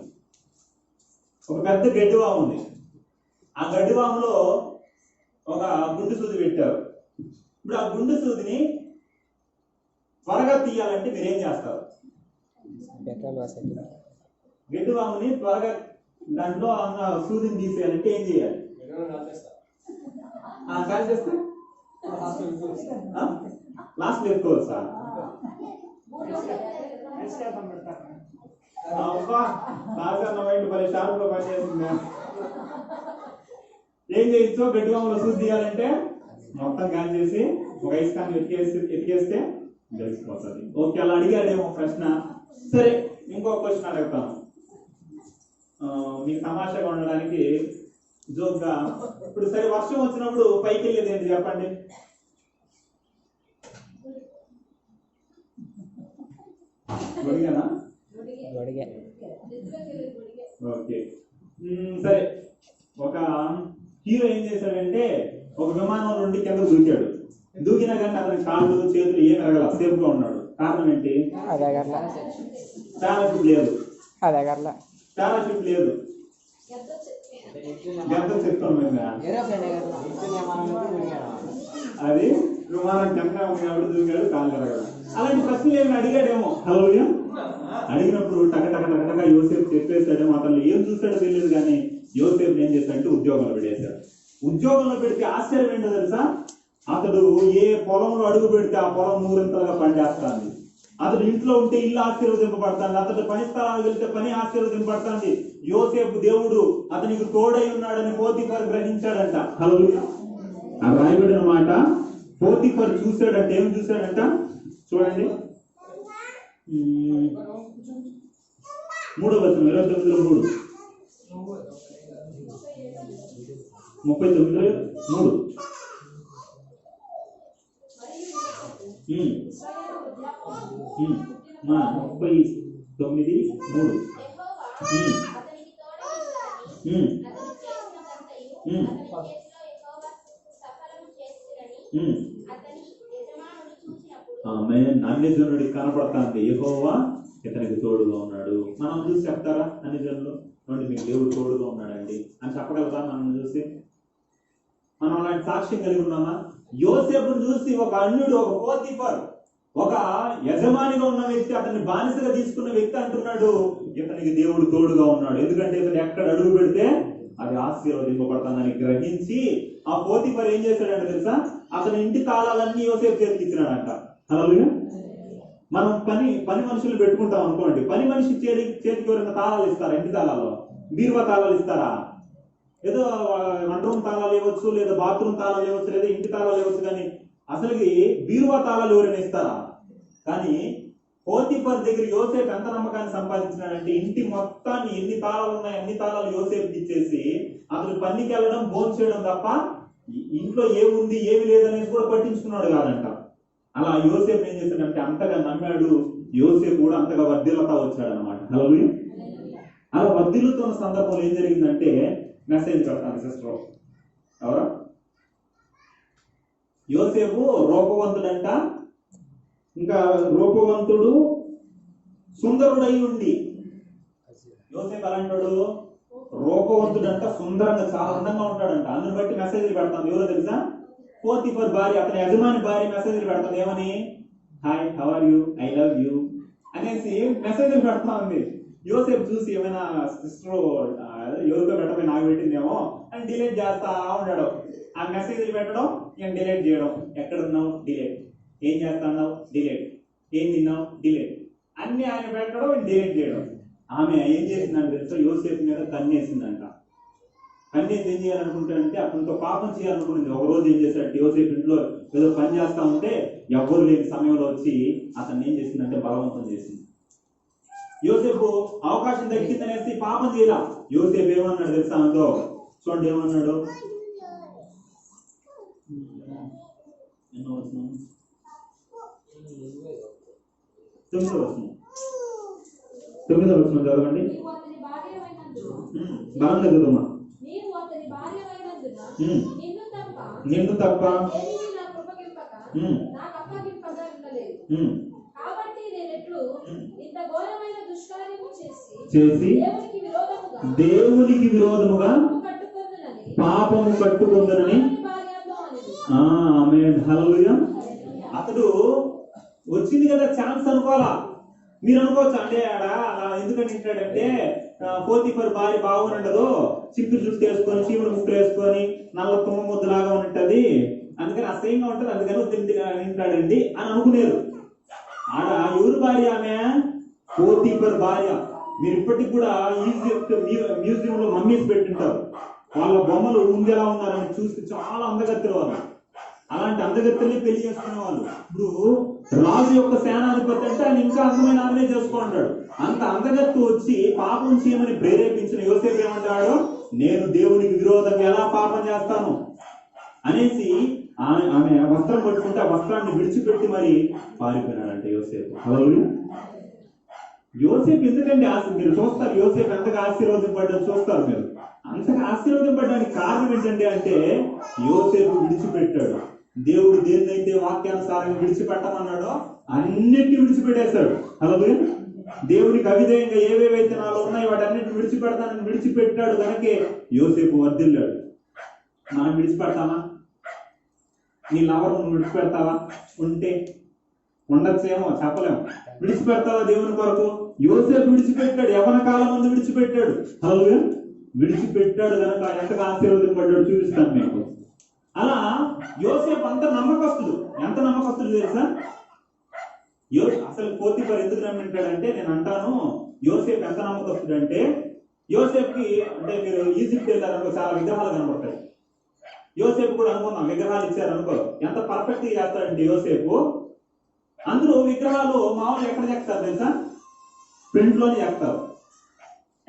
ఒక పెద్ద గడ్డివా ఉంది, ఆ గడ్డివాములో ఒక గుండు సూది పెట్టారు. ఇప్పుడు ఆ గుండు సూదిని త్వరగా తీయాలంటే మీరేం చేస్తారు? గడ్డివాముని త్వరగా దాంట్లో ఉన్న సూదిని తీసేయాలంటే ఏం చేయాలి? కాల్చేస్తే లాస్ట్ పెట్టుకోవచ్చా? మరి షార్ప్ లో పనిచేస్తుంది. ఏం చేయొచ్చు? గడ్డివాములో సూది తీయాలంటే మొత్తం కాల్ చేసి ఒక ఐస్కాన్ని ఎతికేస్తే తెలిసిపోతుంది. ఓకే, అలా అడిగాడేమో ప్రశ్న. సరే, ఇంకో క్వశ్చన్ అడుగుతాను మీకు తమాషాగా ఉండడానికి, జోక్గా. ఇప్పుడు సరే, వర్షం వచ్చినప్పుడు పైకి వెళ్ళేది ఏంటి చెప్పండి? గొడిగేనా? ఓకే, సరే. ఒక హీరో ఏం చేశాడంటే ఒక విమానం నుండి కింద దూకాడు. దూకినా కానీ అతని కాళ్ళు చేతులు ఏం ఎరగల, సేఫ్ గా ఉన్నాడు. కారణం ఏంటి? పారాషూట్ లేదు. పారాషూట్ లేదు. అది విమానం కింద ఉంది కాబట్టి దూకాడు, కాళ్ళు ఎరగదు. అలాంటి ప్రశ్నలు ఏమైనా అడిగాడేమో. హల్లెలూయా. అడిగినప్పుడు టక యోసేపు చెప్పేశాడేమో. అతను ఏం చూసాడో తెలియదు కానీ యోసేపు ఏం చేశాడంటే ఉద్యోగంలో పెట్టేశాడు. ఉద్యోగంలో పెడితే ఆశ్చర్యం ఏంటో తెలుసా? అతడు ఏ పొలంలో అడుగు పెడితే ఆ పొలం నూరంతలుగా పండేస్తాంది. అతడు ఇంట్లో ఉంటే ఇల్లు ఆశీర్వదింపబడతాంది. అతడు పని స్థలానికి వెళ్తే పని ఆశీర్వదింపబడతాంది. యోసేపు దేవుడు అతనికి తోడై ఉన్నాడని పోతీఫర్ గ్రహించాడంట. హల్లెలూయా. ఆ రాయబడిన మాట పోతీఫర్ చూశాడంట. ఏం చూశాడంట చూడండి. 3వ వచనం 29:3. 39:3. 39:3. అన్ని జనుడికి కనపడతాంది యెహోవా ఇతనికి తోడుగా ఉన్నాడు. మనం చూసి చెప్తారా? అన్ని జనులు మీకు దేవుడు తోడుగా ఉన్నాడండి అని చెప్పగలరా? మనం చూసి మనం అలాంటి సాక్ష్యం కలిగి ఉన్నామా? యోసేపును చూసి ఒక అన్యుడు, ఒక పోతీఫర్, ఒక యజమానిగా ఉన్న వ్యక్తి, అతన్ని బానిసగా తీసుకున్న వ్యక్తి అంటున్నాడు ఇతనికి దేవుడు తోడుగా ఉన్నాడు. ఎందుకంటే ఇతను ఎక్కడ అడుగు పెడితే అది ఆశీర్వదింపబడతానని గ్రహించి ఆ పోతీఫర్ ఏం చేశాడంటే తెలుసా? అతని ఇంటి తాళాలన్నీ యోసేపు చేతికి ఇచ్చినాడంట. హల్లెలూయా. మనం పని మనుషులు పెట్టుకుంటాం అనుకోండి. పని మనిషి చేతికి ఎవరైనా తాళాలు ఇస్తారా? ఇంటి తాళాలు, బీరువా తాళాలు ఇస్తారా? ఏదో వంట రూమ్ తాళాలు ఇవ్వచ్చు, లేదా బాత్రూమ్ తాళాలు ఇవ్వచ్చు, లేదా ఇంటి తాళాలు ఇవ్వచ్చు. కానీ అసలుకి బీరువా తాళాలు ఎవరైనా ఇస్తారా? కానీ పోతీఫర్ దగ్గర యోసేపు ఎంత నమ్మకాన్ని సంపాదించినాడంటే ఇంటి మొత్తాన్ని ఎన్ని తాళాలు ఉన్నాయి అన్ని తాళాలు యోసేపుకి ఇచ్చేసి అతను పనికి వెళ్ళడం, భోజనం చేయడం తప్ప ఇంట్లో ఏముంది ఏమి లేదనేది కూడా పట్టించుకున్నాడు కాదంట. అలా యోసేపు ఏం చేశాడంటే అంతగా నమ్మాడు. యోసేపు కూడా అంతగా వర్ధిల్లుతా వచ్చాడు అనమాట. హల్లెలూయా. అలా వర్ధిల్లుతున్న సందర్భంలో ఏం జరిగిందంటే మెసేజ్ పెడతాను సిస్టర్. ఎవరా? యోసేపు రూపవంతుడంట. ఇంకా రూపవంతుడు సుందరుడై ఉండి, యోసేపు అలాంటాడు రూపవంతుడంట, సుందరంగా చాలా అందంగా ఉంటాడంట. అందుని బట్టి మెసేజ్లు పెడతాను. ఎవరో తెలుసా? పోతీఫర్ భార్య, అతని యజమాని భార్య మెసేజ్లు పెడతాను. ఏమని? Hi, how are you, I love you అనేసి మెసేజ్లు పెడతా ఉంది. యోసేపు చూసి ఏమైనా సిస్టర్ ఎవరికో పెట్టపోయి నాకు పెట్టిందేమో అని డిలీట్ చేస్తా ఉన్నాడు. ఆ మెసేజ్లు పెట్టడం, నేను డిలీట్ చేయడం. ఎక్కడున్నావు? డిలీట్. ఏం చేస్తున్నావు? డిలీట్. ఏం తిన్నావు? డిలీట్. అన్ని ఆయన పెట్టడం, డిలీట్ చేయడం. ఆమె ఏం చేసిందంటే తెలుసా? యోసేపు మీద కన్నేసిందంట. కన్యక ఏం చేయాలనుకుంటాడంటే అతనితో పాపం చేయాలనుకుంటుంది. ఒక రోజు ఏం చేశాడంటే యోసేపు ఇంట్లో ఏదో పని చేస్తా ఉంటే ఎవ్వరు లేని సమయంలో వచ్చి అతన్ని ఏం చేసిందంటే బలవంతం చేసింది. యోసేపు అవకాశం దక్కిందనేసి పాపం చేయలా. యోసేపు ఏమన్నాడు తెలుసా? అంతో చూడండి ఏమన్నాడు. తొమ్మిదో వచనం చదవండి. నీవు అతని భార్యవైనందున బలంగా చదువుమా. నీవు అతని భార్యవైనందున నిన్ను తప్ప దేనిని నాకు అప్పగింపక నాకు అప్పగింపగా ఉండలేదు. కాబట్టి నేనెట్లు ఇంత ఘోరమైన దుష్కార్యము చేసి దేవునికి విరోధముగా పాపము కట్టుకొందునని ఆమేన్. హల్లెలూయా. అతడు వచ్చింది కదా ఛాన్స్ అనుకోవాలా. మీరు అనుకోవచ్చు అంటే అలా ఎందుకని ఇంటాడంటే పోతీఫర్ భార్య బాగుండదు, చిక్కు జుట్టు వేసుకొని చీముడు ముక్కులు వేసుకొని నల్ల తుమ్మ ముద్దలాగా ఉంటది, అందుకని అసహ్యంగా ఉంటది, అందుకని వింటాడండి అని అనుకునేరు. ఆడ ఎవరు భార్య? ఆమె పోతీఫర్ భార్య. మీరు ఇప్పటికి కూడా ఈజిప్ట్ మ్యూజియం లో మమ్మీస్ పెట్టింటారు. వాళ్ళ బొమ్మలు ముందు ఎలా ఉన్నారని చూస్తే చాలా అందగత్తెలు వాళ్ళు. అలాంటి అందగత్తెల్ని పెళ్లి చేసుకునే వాళ్ళు. ఇప్పుడు రాజు యొక్క సేనాధిపతి అంటే ఆయన ఇంకా అందమైన ఆమెనే చేసుకుంటాడు. అంత అందగత్తు వచ్చి పాపం చేయమని ప్రేరేపించిన యోసేపు ఏమంటాడు? నేను దేవునికి విరోధంగా ఎలా పాపం చేస్తాను అనేసి ఆమె వస్త్రం పట్టుకుంటే ఆ వస్త్రాన్ని విడిచిపెట్టి మరి పారిపోయినాడంటే యోసేపు. హల్లెలూయా. యోసేపు ఎందుకంటే మీరు చూస్తారు యోసేపు ఎంతగా ఆశీర్వదింపడ్డా చూస్తారు. మీరు అంతగా ఆశీర్వదింపడడానికి కారణం ఏంటంటే అంటే యోసేపు విడిచిపెట్టాడు. దేవుడు దేన్నైతే వాక్యానుసారంగా విడిచిపెట్టమన్నాడో అన్నిటిని విడిచిపెట్టేశాడు. అలాగే దేవునికి అవిధేయంగా ఏవేవైతే నాలో ఉన్నాయో వాటన్నిటిని విడిచిపెడతానని విడిచిపెట్టాడు. కనుకే యోసేపు వర్ధిల్లాడు. మనం విడిచిపెడతామా? నీ లవర్ నువ్వు విడిచిపెడతావా? ఉంటే ఉండొచ్చేమో చెప్పలేము. విడిచిపెడతావా దేవుని కొరకు? యోసేపు విడిచిపెట్టాడు. యవ్వన కాలం ముందు విడిచిపెట్టాడు. అలాగే విడిచిపెట్టాడు కనుక ఎంతగా ఆశీర్వదింపడ్డాడు చూపిస్తాను మీకు. అలా యోసేపు అంత నమ్మకస్తుడు. ఎంత నమ్మకస్తుడు తెలుసా? అసలు పోతీఫర్ ఎందుకు నమ్మింటాడంటే నేను అంటాను యోసేపు ఎంత నమ్మకస్తుడు అంటే యోసేపుకి అంటే మీరు ఈజిప్ట్ వెళ్ళారనుకో చాలా విగ్రహాలు కనబడతాయి. యోసేపు కూడా అనుకున్నాం విగ్రహాలు ఇచ్చారనుకో ఎంత పర్ఫెక్ట్ గా చేస్తాడంటే యోసేపు. అందరూ విగ్రహాలు మామూలు ఎక్కడ చెక్తారు తెలుసా? ప్రింట్ లోనే చెక్తారు.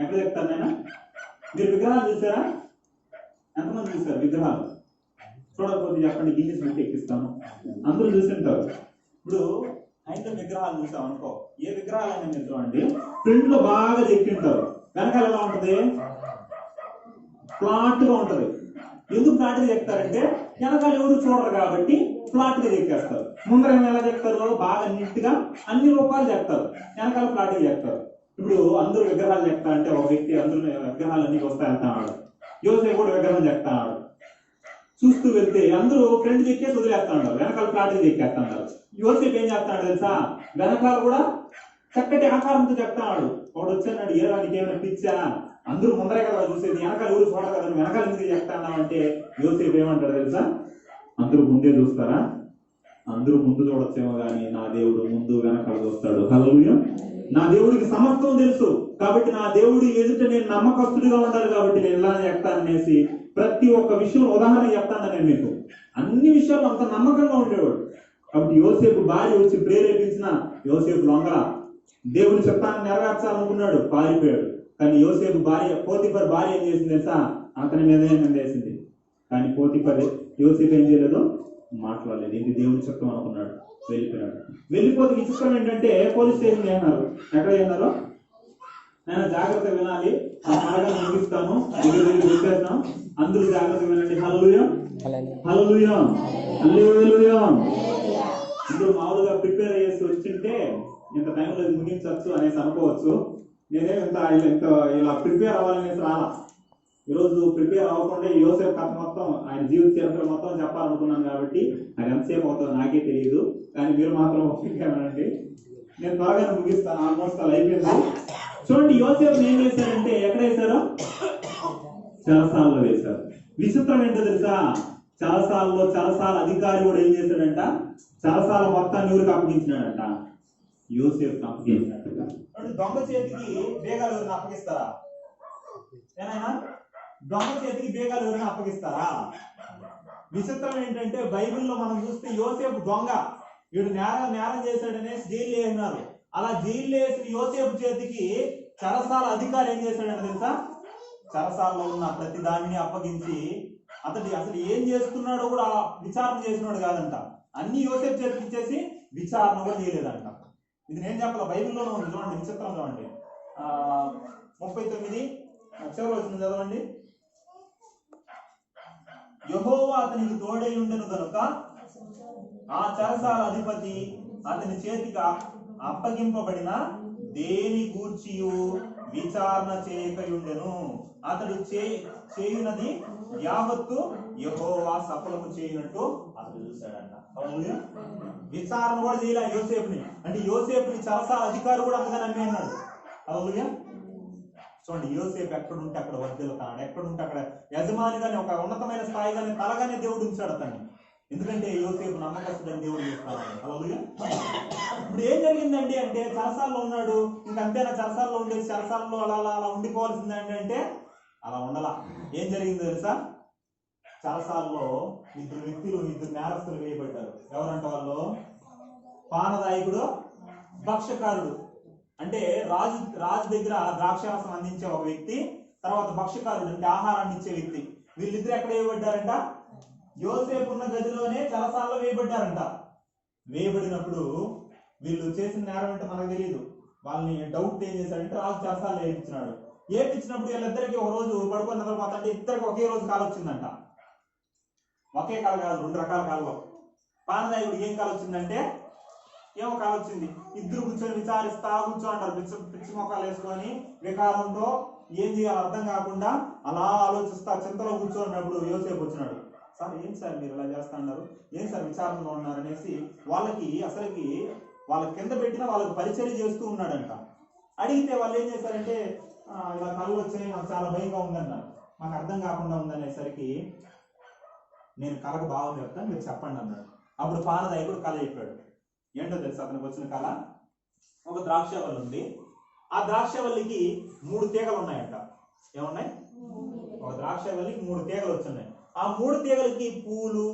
ఎక్కడ చెక్తారు నాయన? మీరు విగ్రహాలు చూసారా? ఎంతమంది చూసారు విగ్రహాలు? చూడకపోతే చెప్పండి, గిన్నెస్ బుక్ ఎక్కిస్తాను. అందరూ చూసింటారు. ఇప్పుడు అయితే విగ్రహాలు చూసాం అనుకో, ఏ విగ్రహాలు అయినా మీరు చూడండి ప్రింట్ లో బాగా చెక్కింటారు. వెనకాల ఎలా ఉంటది? ఫ్లాట్ గా ఉంటది. ఎందుకు ఫ్లాట్ గా చెప్తారంటే వెనకాల ఎవరు చూడరు కాబట్టి ఫ్లాట్ గా చెక్కేస్తారు. ముందర ఎలా చెప్తారు? బాగా నీట్ గా అన్ని రూపాయలు చెప్తారు, వెనకాల ఫ్లాట్ గా చెప్తారు. ఇప్పుడు అందరూ విగ్రహాలు చెప్తా అంటే ఒక వ్యక్తి అందరూ విగ్రహాలు అన్ని వస్తాయి అంటున్నాడు. యోసేపు కూడా విగ్రహం చెప్తాడు. చూస్తూ వెళ్తే అందరూ ఫ్రంట్ చెక్కేసి వదిలేస్తాడు, వెనకాల ఫ్లాట్ గా చెక్కేస్తాడు. యోసేపు ఏం చేస్తాడు తెలుసా? వెనకాల కూడా చక్కటి ఆకారంతో చెప్తాడు. వాడు వచ్చాడు, ఏ వాడికి ఏమైనా పిచ్చా? అందరూ ముందరే కదా చూసేది, వెనకాల ఎవరు చూడరు కదా, వెనకాల ఎందుకు చెప్తాను అంటే యోసేపు ఏమంటాడు తెలుసా? అందరూ ముందే చూస్తారా? అందరూ ముందు చూడొచ్చేమో కానీ నా దేవుడు ముందు వెనకాల చూస్తాడు. హల్లెలూయా. నా దేవుడికి సమస్తం తెలుసు కాబట్టి నా దేవుడి ఎదుట నేను నమ్మకస్తుడిగా ఉండాలి కాబట్టి నేను ఎలా చెప్తాననేసి ప్రతి ఒక్క విషయం ఉదాహరణ చెప్తాను నేను మీకు. అన్ని విషయాలు అంత నమ్మకంగా ఉండేవాడు. కాబట్టి యోసేపు భార్య వచ్చి ప్రేరేపించిన యోసేపు లొంగల దేవుని చెప్తాను నెరవేర్చాలనుకున్నాడు, పారిపోయాడు. కానీ యోసేపు భార్య పోతీఫర్ భార్య ఏం చేసింది తెలుసా? అతని మీదనే నిందేసింది. కానీ పోతీఫర్ యోసేపు ఏం చేయలేదు, మాట్లాడలేదు. ఇది దేవుని చెప్తాం అనుకున్నాడు, వెళ్ళిపోయాడు. వెళ్ళిపోతే విచిత్రం ఏంటంటే పోలీస్ స్టేషన్ అన్నారు. ఎక్కడ అన్నారో నేను జాగ్రత్త వినాలి, ఆ మాటలు ముగిస్తాను, దగ్గర చెప్పేస్తాం, అందరూ జాగ్రత్త వినండి. హల్లెలూయా హల్లెలూయా హల్లెలూయా. అందరూ మామూలుగా ప్రిపేర్ చేసి వచ్చింటే ఇంత టైంలో ముగించవచ్చు అనేసి అనుకోవచ్చు. నేనేం ఇంత ఇలా ప్రిపేర్ అవ్వాలనేసి రాలా. ఈరోజు ప్రిపేర్ అవ్వకుండా యోసేపు కథ మొత్తం ఆయన జీవిత చరిత్ర మొత్తం చెప్పాలనుకున్నాను కాబట్టి అది ఎంతసేపు అవుతుందో నాకే తెలియదు. కానీ మీరు మాత్రం ఒప్పుకేమనండి, నేను త్వరగా ముగిస్తాను. ఆల్మోస్ట్ అలా అయిపోయింది. చూడండి యోసేపు ఏం చేశారంటే ఎక్కడ వేశారో చెరసాలలో వేశారు. విచిత్రం ఏంటో తెలుసా? చెరసాల అధికారి కూడా ఏం చేశాడంట? చెరసాల మొత్తాన్ని ఎవరికి అప్పగించినాడంట? యోసేపుకి అప్పగించినట్టుగా. దొంగ చేతికి బేగాలు అప్పగిస్తారా? ఏనాయనా దొంగ చేతికి బేగాలు ఎవరైనా అప్పగిస్తారా? విచిత్రం ఏంటంటే బైబిల్లో మనం చూస్తే యోసేపు దొంగ, వీడు నేరం చేశాడనేసి జైలు వేసినారు. అలా జైలు వేసిన యోసేపు చేతికి చెరసాల అధికారి ఏం చేశాడంటే తెలుసా? చెరసాలలో ఉన్న ప్రతి దానిని అప్పగించి అతడి అసలు ఏం చేస్తున్నాడో కూడా విచారణ చేసినాడు కాదంట, అన్ని యోసేపు చేతికి ఇచ్చేసి విచారణ కూడా చేయలేదంట. ఇది నేను చెప్పాల, బైబిల్లోనే ఉంది చూడండి, విచిత్రం చూడండి. 39 చివరి వచనం చదవండి. యెహోవా అతనికి తోడై ఉండెను గనుక ఆ చెరసాల అధిపతి అతని చేతికి అప్పగింపబడిన దేని గూర్చియు విచారణ చేయకయుండెను. అతడు చేయునది యావత్తు యెహోవా సఫలము చేయనట్టు అతడు చూశాడంట. విచారణ కూడా చేయలే యోసేపుని. అంటే యోసేపుని చెరసాల అధికారి కూడా అంతగా నమ్మి అన్నాడు. హల్లెలూయా. చూడండి, యోసేపు ఎక్కడుంటే అక్కడ వర్ధిల్లుతాడు, ఎక్కడుంటే అక్కడ యజమానిగానే ఒక ఉన్నతమైన స్థాయిగానే తలగానే దేవుడు ఉంచాడు అతన్ని. ఎందుకంటే యోసేపు నమ్మకస్తుడని దేవుడు చూస్తాడు. హల్లెలూయా. ఇప్పుడు ఏం జరిగిందండి అంటే చెరసాల్లో ఉన్నాడు, ఇంకంతేనా చెరసాల్లో ఉండేది, చెరసాల్లో అలా అలా అలా ఉండిపోవాల్సిందండి అంటే అలా ఉండలా. ఏం జరిగింది తెలుసా? చెరసాల్లో ఇద్దరు నేరస్తులు వేయబడ్డారు. ఎవరంట వాళ్ళు? పానదాయకుడు, భక్ష్యకారుడు. అంటే రాజు దగ్గర ద్రాక్షారసం అందించే ఒక వ్యక్తి, తర్వాత భక్ష్యకారుడు అంటే ఆహారాన్ని ఇచ్చే వ్యక్తి. వీళ్ళిద్దరు ఎక్కడ వేయబడ్డారంట? యోసేపు ఉన్న గదిలోనే చెరసాల్లో వేయబడ్డారంట. వేయబడినప్పుడు వీళ్ళు చేసిన నేరం అంటే మనకు తెలియదు. వాళ్ళని డౌట్ ఏం చేశాడంటే రాజు చెరసాల్లో వేయించినాడు. ఏపించినప్పుడు వీళ్ళిద్దరికి ఒక రోజు పడుకొని నిద్రపోతుంటే ఇద్దరికి ఒకే రోజు కాలు వచ్చిందంట. ఒకే కాలు కాదు, 2 రకాల కాళ్ళు. పానదాయకుడికి ఏం కాలు వచ్చిందంటే ఏమో కాలు వచ్చింది. ఇద్దరు కూర్చొని విచారిస్తా కూర్చోంటారు, పిచ్చి మొక్కలు వేసుకొని వికారంతో ఏం చేయాలో అర్థం కాకుండా అలా ఆలోచిస్తా చింతలో కూర్చోన్నప్పుడు యోసేపు వచ్చినాడు. సార్ ఏం సార్ మీరు ఇలా చేస్తా ఉన్నారు, ఏం సార్ విచారణలో ఉన్నారు అనేసి వాళ్ళ కింద పెట్టిన వాళ్ళకి పరిచయం చేస్తూ ఉన్నాడంట. అడిగితే వాళ్ళు ఏం చేశారంటే ఇలా కళ్ళు వచ్చాయి, నాకు చాలా భయంగా ఉందన్నారు. మాకు అర్థం కాకుండా ఉందనేసరికి నేను కళకు బాగుంది చెప్తాను, మీరు చెప్పండి అన్నాడు. అప్పుడు పానదాయకుడు కళ చెప్పాడు. ఏంటో తెలుసు అతనికి వచ్చిన కళ? ఒక ద్రాక్షవల్లి ఉంది. ఆ ద్రాక్షవల్లికి 3 తీగలు ఉన్నాయంట. ఏమున్నాయి? ఒక ద్రాక్షవల్లికి 3 తీగలు వచ్చున్నాయి. ఆ 3 తీగలకి పూలు,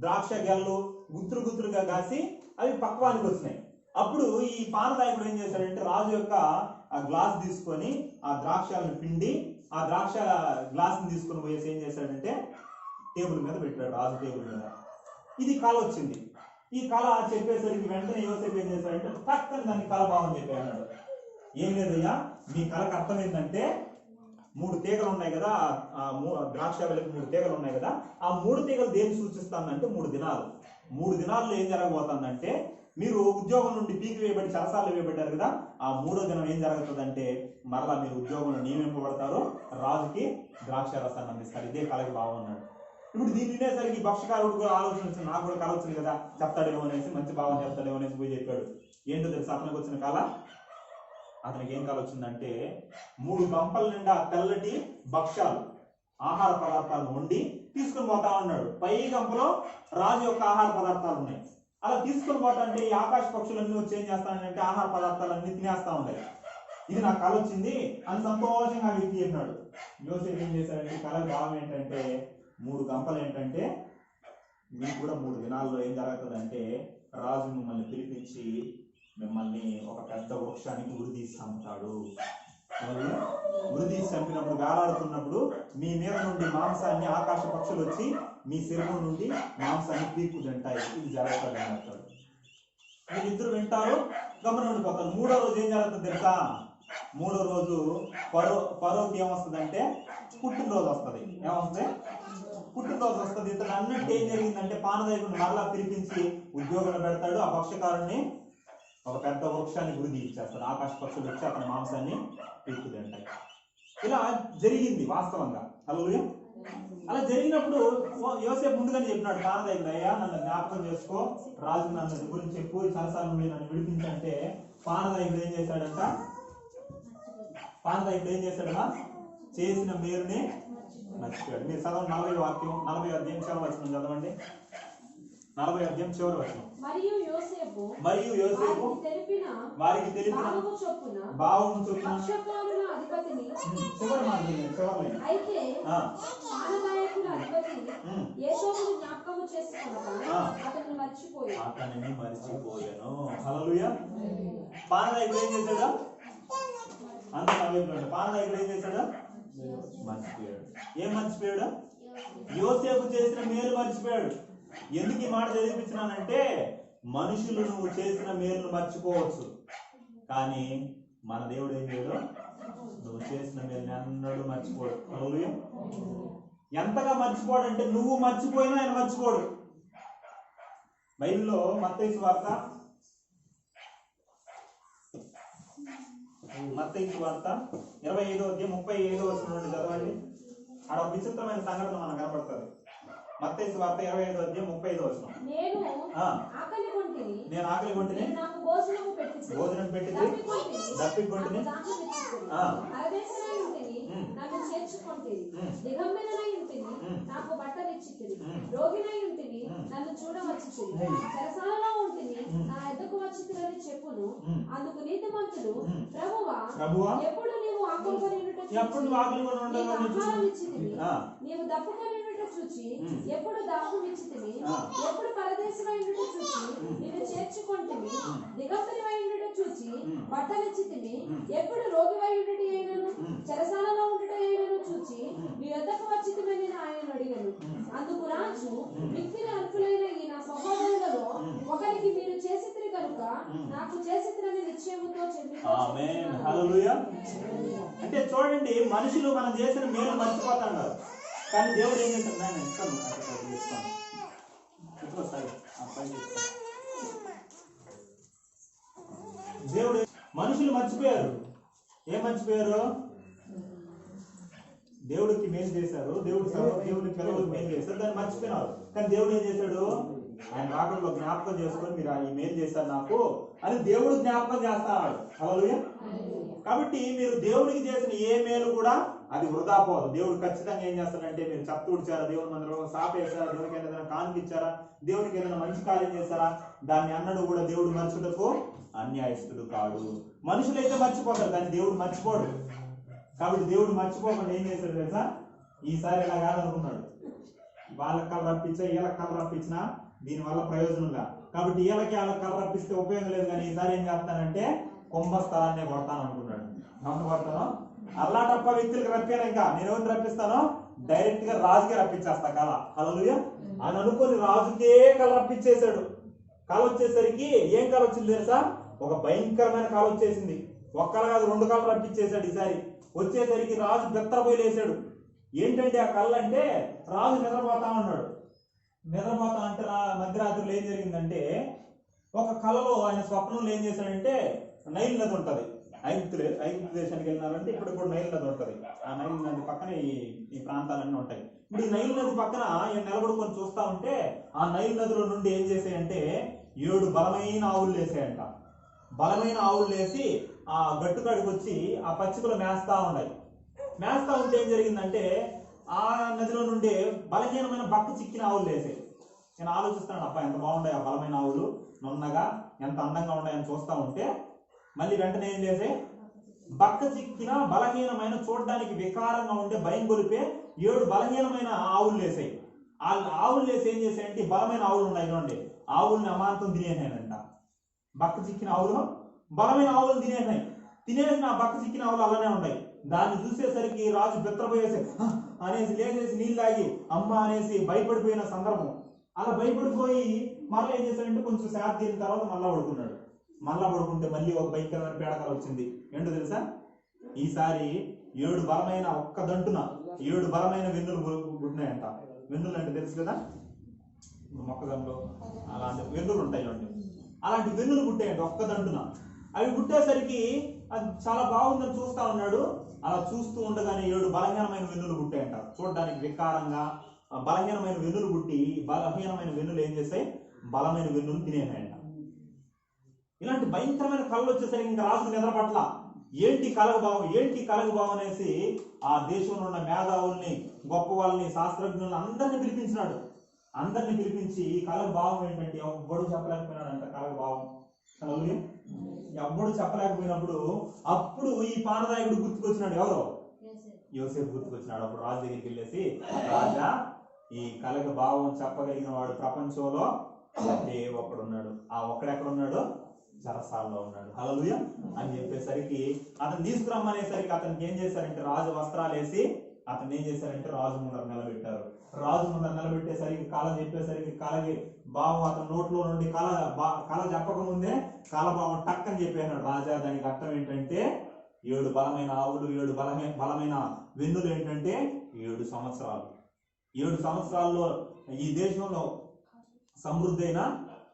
ద్రాక్ష గెల్లు గుత్తులుగా కాసి అవి పక్వానికి వచ్చినాయి. అప్పుడు ఈ పానదాయకుడు ఏం చేశాడంటే రాజు యొక్క ఆ గ్లాస్ తీసుకొని ఆ ద్రాక్షాలను పిండి ఆ ద్రాక్ష గ్లాస్ని తీసుకొని పోయేసి ఏం చేశాడంటే టేబుల్ మీద పెట్టాడు, రాజు టేబుల్ మీద. ఇది కళ వచ్చింది. ఈ కళ చెప్పేసరికి వెంటనే యోసేపు ఏం చేశాడంటే పక్కన దాన్ని కళ బాగుంది చెప్పి అన్నాడు. ఏం లేదయ్యా, మీ కళకు అర్థం ఏంటంటే 3 తీగలు ఉన్నాయి కదా, ద్రాక్షావళికి 3 తీగలు ఉన్నాయి కదా, ఆ 3 తీగలు దేన్ని సూచిస్తానంటే 3 దినాలు. 3 దినాల్లో ఏం జరగబోతుందంటే మీరు ఉద్యోగం నుండి పీకి వేయబడి చెరసాల్లో వేయబడ్డారు కదా, ఆ 3వ దినం ఏం జరుగుతుందంటే మరలా మీరు ఉద్యోగంలో నియమింపబడతారు, రాజుకి ద్రాక్షారసాన్ని అందిస్తారు. ఇదే కళకి బాగున్నాడు. ఇప్పుడు దీన్ని వినేసరికి భక్ష్యకారుడు కూడా ఆలోచన వచ్చింది, నాకు కూడా కళ వచ్చింది కదా, చెప్తాడేమో అనేసి, మంచి భావం చెప్తాడేమో అనేసి పోయి చెప్పాడు. ఏంటో తెలుసు అతనికి వచ్చిన కళ? అతనికి ఏం కళ వచ్చిందంటే 3 గంపల నిండా తెల్లటి భక్ష్యాలు, ఆహార పదార్థాలు వండి తీసుకుని పోతా ఉన్నాడు. పై గంపలో రాజు యొక్క ఆహార పదార్థాలు ఉన్నాయి. అలా తీసుకుని పోతా అంటే ఈ ఆకాశ పక్షులన్నీ వచ్చి ఏం చేస్తానంటే ఆహార పదార్థాలన్నీ తినేస్తా ఉన్నాయి. ఇది నాకు కళ వచ్చింది అని సంతోషంగా వ్యక్తి చెప్పినాడు. యోసేపు ఏం చేశాడంటే కళ భావం ఏంటంటే 3 గంపలు ఏంటంటే మీకు కూడా 3 దినాల్లో ఏం జరుగుతుందంటే రాజు మిమ్మల్ని పిలిపించి మిమ్మల్ని ఒక పెద్ద వృక్షానికి ఉరిదీసి చంపుతాడు. ఉరిదీసి చంపినప్పుడు వేలాడుతున్నప్పుడు మీ మీద నుండి మాంసాన్ని ఆకాశ పక్షులు వచ్చి మీ శరీరం నుండి మాంసాన్ని పీక్కు తింటాయి. ఇది జరుగుతుంది అంటాడు. వీళ్ళిద్దరు వింటారు, గమనం ఉండిపోతారు. 3వ రోజు ఏం జరుగుతుంది తెలుసా? 3వ రోజు ఫరోకి ఏమొస్తుందంటే పుట్టినరోజు వస్తుంది. ఏమొస్తుంది? పుట్టినరోజు వస్తుంది. ఇతను అన్నట్టు ఏం జరిగిందంటే పానదాయకుడిని మరలా పిలిపించి ఉద్యోగంలో పెడతాడు. ఆ భక్ష్యకారుణ్ణి ఒక పెద్ద వృక్షాన్ని గురి ఇచ్చేస్తాడు. ఆకాశ పక్షులు వచ్చి అతని మాంసాన్ని పీక్కు తింటాయి. ఇలా జరిగింది వాస్తవంగా. హల్లెలూయా. అలా జరిగినప్పుడు యోసేపు ముందుగానే చెప్పినాడు పానదాయకుడు, అయ్యా నన్ను జ్ఞాపకం చేసుకో, రాజు నన్ను గురించి చెప్పు, చెరసాల నుండి నన్ను విడిపించంటే పానదాయకుడు ఏం చేశాడంట? చేసిన మేలుని మర్చిపోయాడు. మీరు చదవండి 40వ అధ్యాయం చదవచ్చును చదవండి. 40వ అధ్యాయం చివరి వచనం. మరియు యోసేపు వారికి తెలిపిన భావము చొప్పున పక్షకారుల అధిపతిని చివరి మాట చివరి అయితే పానగాయకుల అధిపతిని యేసోపును జ్ఞాపకము చేసుకొనగా అతనిని మర్చిపోయాను. హల్లెలూయా. పానగాయకుడు ఏం చేశాడు? అంత పానగాయకుడు ఏం చేశాడు? మర్చిపోయాడు. ఏం మర్చిపోయాడు? యోసేపు చేసిన మేలు మర్చిపోయాడు. ఎందుకు ఈ మాట చదివించినానంటే, మనుషులు నువ్వు చేసిన మేలును మర్చిపోవచ్చు, కానీ మన దేవుడు ఏం చేయడు? నువ్వు చేసిన మేలుని అన్నడు మర్చిపోడు. హల్లెలూయా. ఎంతగా మర్చిపోడు అంటే, నువ్వు మర్చిపోయినా ఆయన మర్చిపోడు. బైబిల్లో మత్తయి సువార్త 25వ అధ్యాయం 35వ వచనం నుండి చదవండి. ఆడ ఒక విచిత్రమైన సంఘటన మనకు కనబడుతుంది. మత్తయి సువార్త 25వ అధ్యాయం 35వ వచనం. నేను ఆకలి కొంటిని భోజనం పెట్టి దప్పికొంటిని నన్ను చేర్చుకొంటిని, దిగంబరునై ఉంటిని, నాకు బట్టలిచ్చితిరి, రోగినై ఉంటిని, నన్ను చూడవచ్చితిరి, చెరసాలలో ఉంటిని, నా ఎద్దకు వచ్చితిరని చెప్పును. అందుకు నీతిమంతుడు, ప్రభువా, ఎప్పుడు నీవు ఆకలికొని ఆహారం ఇచ్చితివి, నీవు దప్పుకొని చూచి, ఎప్పుడు దాహం ఇచ్చితివి, ఎప్పుడు పరదేశమై ఉండుట చూచి నిన్ను చేర్చుకొంటివి, దిగంబరివై ఉండుట చూచి బట్టలిచ్చితివి, ఎప్పుడు రోగివై ఉండుట అయినను చెరసాలలో ఉండుట అయినను చూచి నీ వద్దకు వచ్చితివని ఆయన అడిగాను. అందుకు రాజు, మిక్కిలి అల్పులైన ఈ నా సహోదరులలో ఒకరికి మీరు చేసితిరి కనుక నాకు చేసితిరని నిశ్చయముతో చెల్లించారు. అంటే చూడండి, మనుషులు మనం చేసిన మేలు మర్చిపోతున్నారు, కానీ దేవుడు ఏం చేస్తాడు? నేను ఇస్తాను. దేవుడు మనుషులు మర్చిపోయారు. ఏం మర్చిపోయారు? దేవుడికి మేలు చేశారు, దేవుడికి పిల్లలకు మేలు చేశారు, దాన్ని మర్చిపోయినారు. కానీ దేవుడు ఏం చేశాడు? ఆయన రాకడలో జ్ఞాపకం చేసుకొని, మీరు ఈ మేలు చేశారు నాకు అని దేవుడు జ్ఞాపకం చేస్తాడు. హల్లెలూయా. కాబట్టి మీరు దేవుడికి చేసిన ఏ మేలు కూడా అది వృధా పోదు. దేవుడు ఖచ్చితంగా ఏం చేస్తాడంటే, మీరు చెత్తూడ్చారా, దేవుని మందిరంలో సాపేశారా, దేవునికి ఏదైనా కానుకిచ్చారా, దేవునికి ఏదైనా మంచి కార్యం చేశారా, దాన్ని అన్నడు కూడా దేవుడు మర్చుటకు అన్యాయస్తుడు కాడు. మనుషులైతే మర్చిపోతారు, కానీ దేవుడు మర్చిపోడు. కాబట్టి దేవుడు మర్చిపోకుండా ఏం చేశాడు తెలుసా? ఈసారి ఇలా కాదనుకున్నాడు. వాళ్ళ కళ రప్పించా, వీళ్ళ కళ రప్పించినా దీనివల్ల ప్రయోజనంగా, కాబట్టి వీళ్ళకి వాళ్ళ కళ రప్పిస్తే ఉపయోగం లేదు, కానీ ఈసారి ఏం చేస్తానంటే కుంభస్థలాన్ని కొడతాను అనుకున్నాడు. నన్ను కొడతాను, అల్లాటప్ప వ్యక్తులకు రప్పాను, ఇంకా నేను ఎవరిని రప్పిస్తానో డైరెక్ట్ గా రాజుకే రప్పించేస్తా కళ. హల్లెలూయా అని అనుకుని రాజుకే కళ రప్పించేశాడు. కళ వచ్చేసరికి ఏం కళ వచ్చింది తెలుసా? ఒక భయంకరమైన కళ వచ్చేసింది. ఒక్కల కాదు, 2 కళలు రప్పించేశాడు. ఈసారి వచ్చేసరికి రాజు బెత్తరపోయి లేచాడు. ఏంటంటే ఆ కళ అంటే, రాజు నిద్రపోతా ఉన్నాడు. నిద్రపోతా అంటే మధ్యరాత్రిలో ఏం జరిగిందంటే, ఒక కళలో ఆయన స్వప్నంలో ఏం చేశాడంటే, నైల్ నది ఉంటది, ఐగుప్తు దేశానికి వెళ్ళినారంటే ఇప్పుడు కూడా నైల్ నది ఉంటది. ఆ నైల్ నది పక్కన ఈ ప్రాంతాలన్నీ ఉంటాయి. ఇప్పుడు ఈ నైల్ నది పక్కన ఈయన నిలబడుకొని చూస్తా ఉంటే, ఆ నైల్ నదిలో నుండి ఏం చేసాయంటే 7 బలమైన ఆవులు లేసాయంట. బలమైన ఆవులు లేసి ఆ గట్టుకాడికి వచ్చి ఆ పచ్చికలు మేస్తా ఉన్నాయి. మేస్తా ఉంటే ఏం జరిగిందంటే, ఆ నదిలో నుండి బలహీనమైన బక్క చిక్కిన ఆవులు లేసాయి. నేను ఆలోచిస్తాను, అప్ప ఎంత బాగుంటాయి ఆ బలమైన ఆవులు, నున్నగా ఎంత అందంగా ఉన్నాయని చూస్తా ఉంటే, మళ్ళీ వెంటనే ఏం చేసే, బక్క చిక్కిన బలహీనమైన చూడడానికి వికారంగా ఉండే భయం గొలిపే 7 బలహీనమైన ఆవులు లేసాయి. ఆ ఆవులు లేసి ఏం చేసాయంటే, బలమైన ఆవులు ఉన్నాయి చూడండి, ఆవుల్ని అమాంతం తినేసాయంట. బక్క చిక్కిన ఆవులు బలమైన ఆవులను తినేసిన ఆ బక్క చిక్కిన ఆవులు అలానే ఉన్నాయి. దాన్ని చూసేసరికి రాజు బెత్తరపోయేసి అనేసి లేచేసి నీళ్ళు తాగి అమ్మ అనేసి భయపడిపోయిన సందర్భం. అలా భయపడిపోయి మళ్ళీ ఏం చేశాడంటే, కొంచెం సేపు తీరిన తర్వాత మళ్ళా పడుకున్నాడు. మళ్ళా పడుకుంటే మళ్ళీ ఒక భయంకరమైన పేడకల వచ్చింది. ఏంటో తెలుసా? ఈసారి 7 బలమైన ఒక్క దంటున 7 బలమైన వెన్నులు పుట్టినాయంట. వెన్నులు అంటే తెలుసు కదా, మొక్కజొన్నలో అలాంటి వెన్నులు ఉంటాయి చూడండి, అలాంటి వెన్నులు పుట్టాయంట ఒక్క దంటున. అవి పుట్టేసరికి అది చాలా బాగుందని చూస్తా ఉన్నాడు. అలా చూస్తూ ఉండగానే 7 బలహీనమైన వెన్నులు పుట్టాయంట. చూడడానికి వికారంగా బలహీనమైన వెన్నులు పుట్టి, బలహీనమైన వెన్నులు ఏం చేస్తాయి, బలమైన వెన్నులు తినేసాయంట. ఇలాంటి భయంకరమైన కళలు వచ్చేసరికి ఇంకా రాజు నిద్ర పట్ల, ఏంటి కలగ భావం అనేసి ఆ దేశంలో ఉన్న మేధావుల్ని, గొప్ప వాళ్ళని, శాస్త్రజ్ఞుల్ని అందరినీ పిలిపించినాడు. అందరిని పిలిపించి ఈ కళకు భావం ఏంటంటే ఎవ్వడు చెప్పలేకపోయినాడంట కళకు భావం. హల్లెలూయా. ఎవ్వడు చెప్పలేకపోయినప్పుడు అప్పుడు ఈ పానదాయకుడు గుర్తుకొచ్చినాడు. ఎవరో యోసేపు గుర్తుకొచ్చినాడు. అప్పుడు రాజు దగ్గరికి వెళ్ళేసి, రాజా, ఈ కళకు భావం చెప్పగలిగిన వాడు ప్రపంచంలో ఒకే ఒక్కడున్నాడు. ఆ ఒక్కడెక్కడున్నాడు? చెరసాల్లో ఉన్నాడు. హల్లెలూయా అని చెప్పేసరికి అతను తీసుకురమ్మనేసరికి అతనికి ఏం చేశారంటే రాజు వస్త్రాలు వేసి అతను ఏం చేశారంటే రాజు ముందర నిలబెట్టారు. రాజు ముందర నిలబెట్టేసరికి కళ చెప్పేసరికి కళకి భావం అతని నోట్లో నుండి కళ చెప్పకముందే కళ భావం టక్ అని చెప్పేసాడు. రాజా, దానికి అర్థం ఏంటంటే 7 బలమైన ఆవులు, 7 బలమైన వెన్నులు ఏంటంటే 7 సంవత్సరాలు. 7 సంవత్సరాల్లో ఈ దేశంలో సమృద్ధి అయిన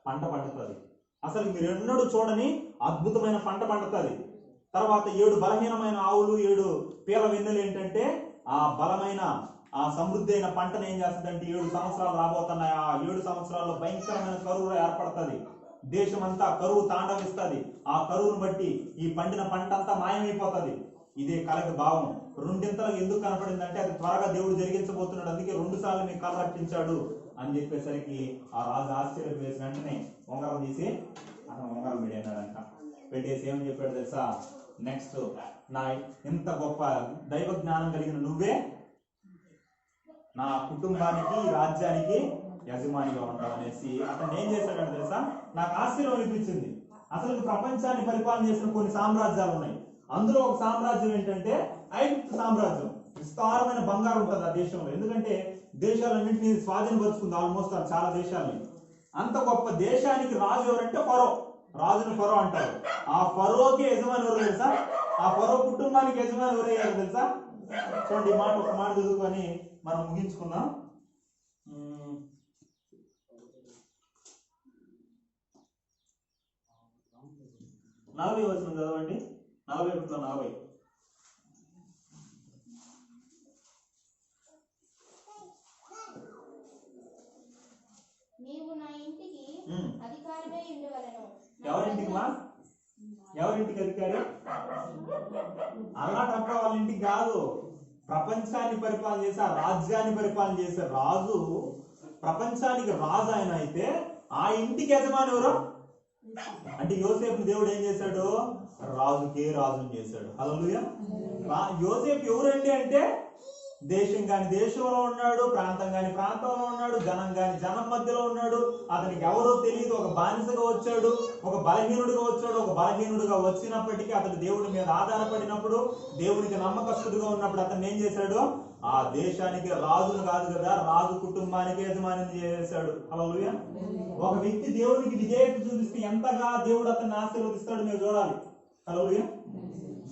పంట పండుతుంది. అసలు మీరు ఎన్నడూ చూడని అద్భుతమైన పంట పండుతుంది. తర్వాత 7 బలహీనమైన ఆవులు, 7 పీల వెన్నులు ఏంటంటే ఆ బలమైన ఆ సమృద్ధి అయిన పంటను ఏం చేస్తుందంటే 7 సంవత్సరాలు రాబోతున్నాయి. ఆ 7 సంవత్సరాల్లో భయంకరమైన కరువు ఏర్పడుతుంది. దేశం అంతా కరువు తాండవిస్తుంది. ఆ కరువును బట్టి ఈ పండిన పంట అంతా మాయమైపోతుంది. ఇదే కళకి భావం. రెండింతలకు ఎందుకు కనపడిందంటే అది త్వరగా దేవుడు జరిగించబోతున్నాడు, అందుకే 2 సార్లు మీకు కళ రప్పించాడు అని చెప్పేసరికి ఆ రాజు ఆశ్చర్యం వేసిన వెంటనే ఉంగరం తీసి అతను ఉంగరం పెట్టాడంట. పెట్టేసి ఏమని చెప్పాడు తెలుసా? నెక్స్ట్, నా ఇంత గొప్ప దైవ జ్ఞానం కలిగిన నువ్వే నా కుటుంబానికి, రాజ్యానికి యజమానిగా ఉంటావు అనేసి అతను ఏం చేశాడంటే తెలుసా? నాకు ఆశ్చర్యం అనిపించింది. అసలు ప్రపంచాన్ని పరిపాలన చేసిన కొన్ని సామ్రాజ్యాలు ఉన్నాయి. అందులో ఒక సామ్రాజ్యం ఏంటంటే ఐగుప్తు సామ్రాజ్యం. విస్తారమైన బంగారం ఉంటుంది ఆ దేశంలో. ఎందుకంటే దేశాలన్నింటినీ స్వాధీనపరుచుకుంది ఆల్మోస్ట్ చాలా దేశాలని. అంత గొప్ప దేశానికి రాజు ఎవరంటే ఫరో. రాజుని ఫరో అంటారు. ఆ ఫరోకి యజమాని ఎవరు తెలుసా? ఆ ఫరో కుటుంబానికి యజమాని ఎవరయ్యారు తెలుసా? చూడండి, ఈ మాట ఒక మాట చదువుకొని మనం ముగించుకుందాం. 40 వచనం చదవండి. 41-40. నీవు నా ఇంటికి అధికారివై ఉండవలెను. ఎవరింటికి మా? ఎవరింటికి అధికారి? అల్లాటప్ప వాళ్ళ ఇంటికి కాదు. ప్రపంచాన్ని పరిపాలన చేసి ఆ రాజ్యాన్ని పరిపాలన చేసే రాజు, ప్రపంచానికి రాజు ఆయన అయితే ఆ ఇంటికి యజమాని ఎవరు అంటే యోసేపు దేవుడు ఏం చేశాడు? రాజుకే రాజుని చేశాడు. హల్లెలూయా. యోసేపు ఎవరండి అంటే దేశం కాని దేశంలో ఉన్నాడు, ప్రాంతం కాని ప్రాంతంలో ఉన్నాడు, జనం కాని జనం మధ్యలో ఉన్నాడు. అతనికి ఎవరో తెలియదు. ఒక బానిసగా వచ్చాడు, ఒక బలహీనుడిగా వచ్చాడు. ఒక బలహీనుడిగా వచ్చినప్పటికీ అతడు దేవుడి మీద ఆధారపడినప్పుడు, దేవునికి నమ్మకస్తుడిగా ఉన్నప్పుడు అతను ఏం చేశాడు? ఆ దేశానికి రాజును కాదు కదా, రాజు కుటుంబానికి యజమానిని చేశాడు. హల్లెలూయా. ఒక వ్యక్తి దేవునికి విధేయత చూపిస్తే ఎంతగా దేవుడు అతన్ని ఆశీర్వదిస్తాడు మీరు చూడాలి. హల్లెలూయా.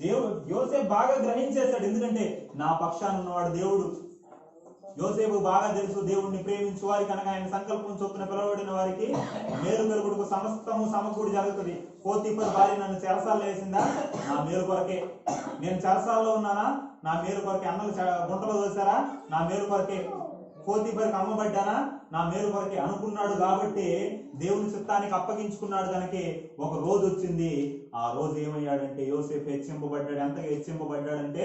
దేవుడు యోసేపు బాగా గ్రహించేశాడు. ఎందుకంటే నా పక్షాన ఉన్నవాడు దేవుడు. యోసేపు బాగా తెలుసు దేవుడిని ప్రేమించు వారికి అనగా ఆయన సంకల్పం చొప్పున పిలవబడిన వారికి మేలు కలుగుడుకు సమస్తము సమకూడి జరుగుతుంది. పోతీఫరు భార్య నన్ను చెరసాల్లో వేసిందా? నా మేలు కొరకే. నేను చెరసాల్లో ఉన్నానా? నా మేలు కొరకే. అన్నలు గుంటలో దోశారా? నా మేలు కొరకే. పోతీఫరుకి అమ్మబడ్డానా? నా మేలు కొరకే అనుకున్నాడు. కాబట్టి దేవుని చిత్తానికి అప్పగించుకున్నాడు. కనుక ఒక రోజు వచ్చింది. ఆ రోజు ఏమయ్యాడంటే యోసేపు హెచ్చింపబడ్డాడు. ఎంతగా హెచ్చింపబడ్డాడంటే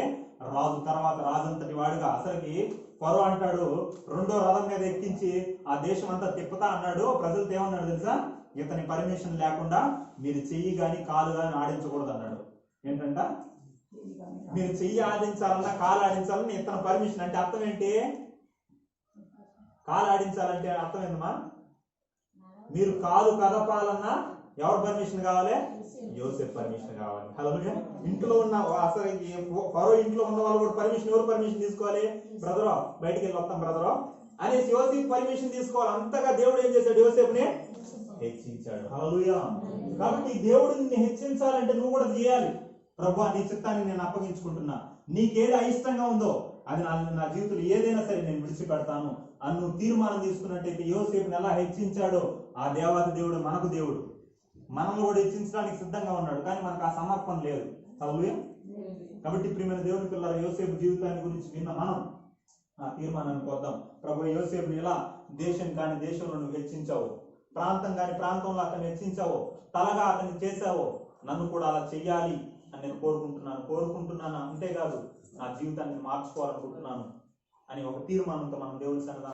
రాజు తర్వాత రాజంతటి వాడుగా. అసలుకి ఫరో అంటాడు, 2వ రథం మీద ఎక్కించి ఆ దేశం అంతా తిప్పుతా అన్నాడు. ప్రజలతో ఏమన్నాడు తెలుసా? ఇతని పర్మిషన్ లేకుండా మీరు చెయ్యి గాని కాలు గాని ఆడించకూడదు అన్నాడు. ఏంటంట? మీరు చెయ్యి ఆడించాలన్నా కాలు ఆడించాలన్నా ఇతని పర్మిషన్. అంటే అర్థం ఏంటి? కాలు ఆడించాలంటే అర్థం ఏందమ్మా? మీరు కాలు కదపాలన్నా ఎవరు పర్మిషన్ కావాలి? యోసేపు పర్మిషన్ కావాలి. హల్లెలూయా. ఇంట్లో ఉన్న అసలు ఫరో ఇంట్లో ఉన్న వాళ్ళు కూడా పర్మిషన్, ఎవరు పర్మిషన్ తీసుకోవాలి? బ్రదరో బయటికి వెళ్ళి వస్తాం బ్రదరో అనేసి యోసేపు పర్మిషన్ తీసుకోవాలి. అంతగా దేవుడు ఏం చేశాడు? యోసేపుని హెచ్చించాడు. హల్లెలూయా. కాబట్టి దేవుడిని హెచ్చించాలంటే నువ్వు కూడా చేయాలి. ప్రభువా, నీ చిత్తాన్ని నేను అప్పగించుకుంటున్నా. నీకేది అయిష్టంగా ఉందో అది నా జీవితంలో ఏదైనా సరే నేను విడిచిపెడతాను అని నువ్వు తీర్మానం తీసుకున్నట్టయితే యోసేపుని ఎలా హెచ్చించాడో ఆ దేవాది దేవుడు మనకు దేవుడు. మనల్ని కూడా హెచ్చించడానికి సిద్ధంగా ఉన్నాడు. కానీ మనకు ఆ సమర్పణ లేదు. హల్లెలూయా. కాబట్టి ప్రియమైన దేవుని పిల్లల యోసేపు జీవితాన్ని గురించి విన్న మనం ఆ తీర్మానానికి వద్దాం. ప్రభు, యోసేపుని ఎలా దేశం కాని దేశంలో నువ్వు హెచ్చించావు, ప్రాంతం కాని ప్రాంతంలో అతన్ని హెచ్చించావు, తలగా అతన్ని చేశావు, నన్ను కూడా అలా చెయ్యాలి అని నేను కోరుకుంటున్నాను. అంతేకాదు నా జీవితాన్ని మార్చుకోవాలనుకుంటున్నాను అని ఒక తీర్మానంతో మనం దేవుని సన్నిధానం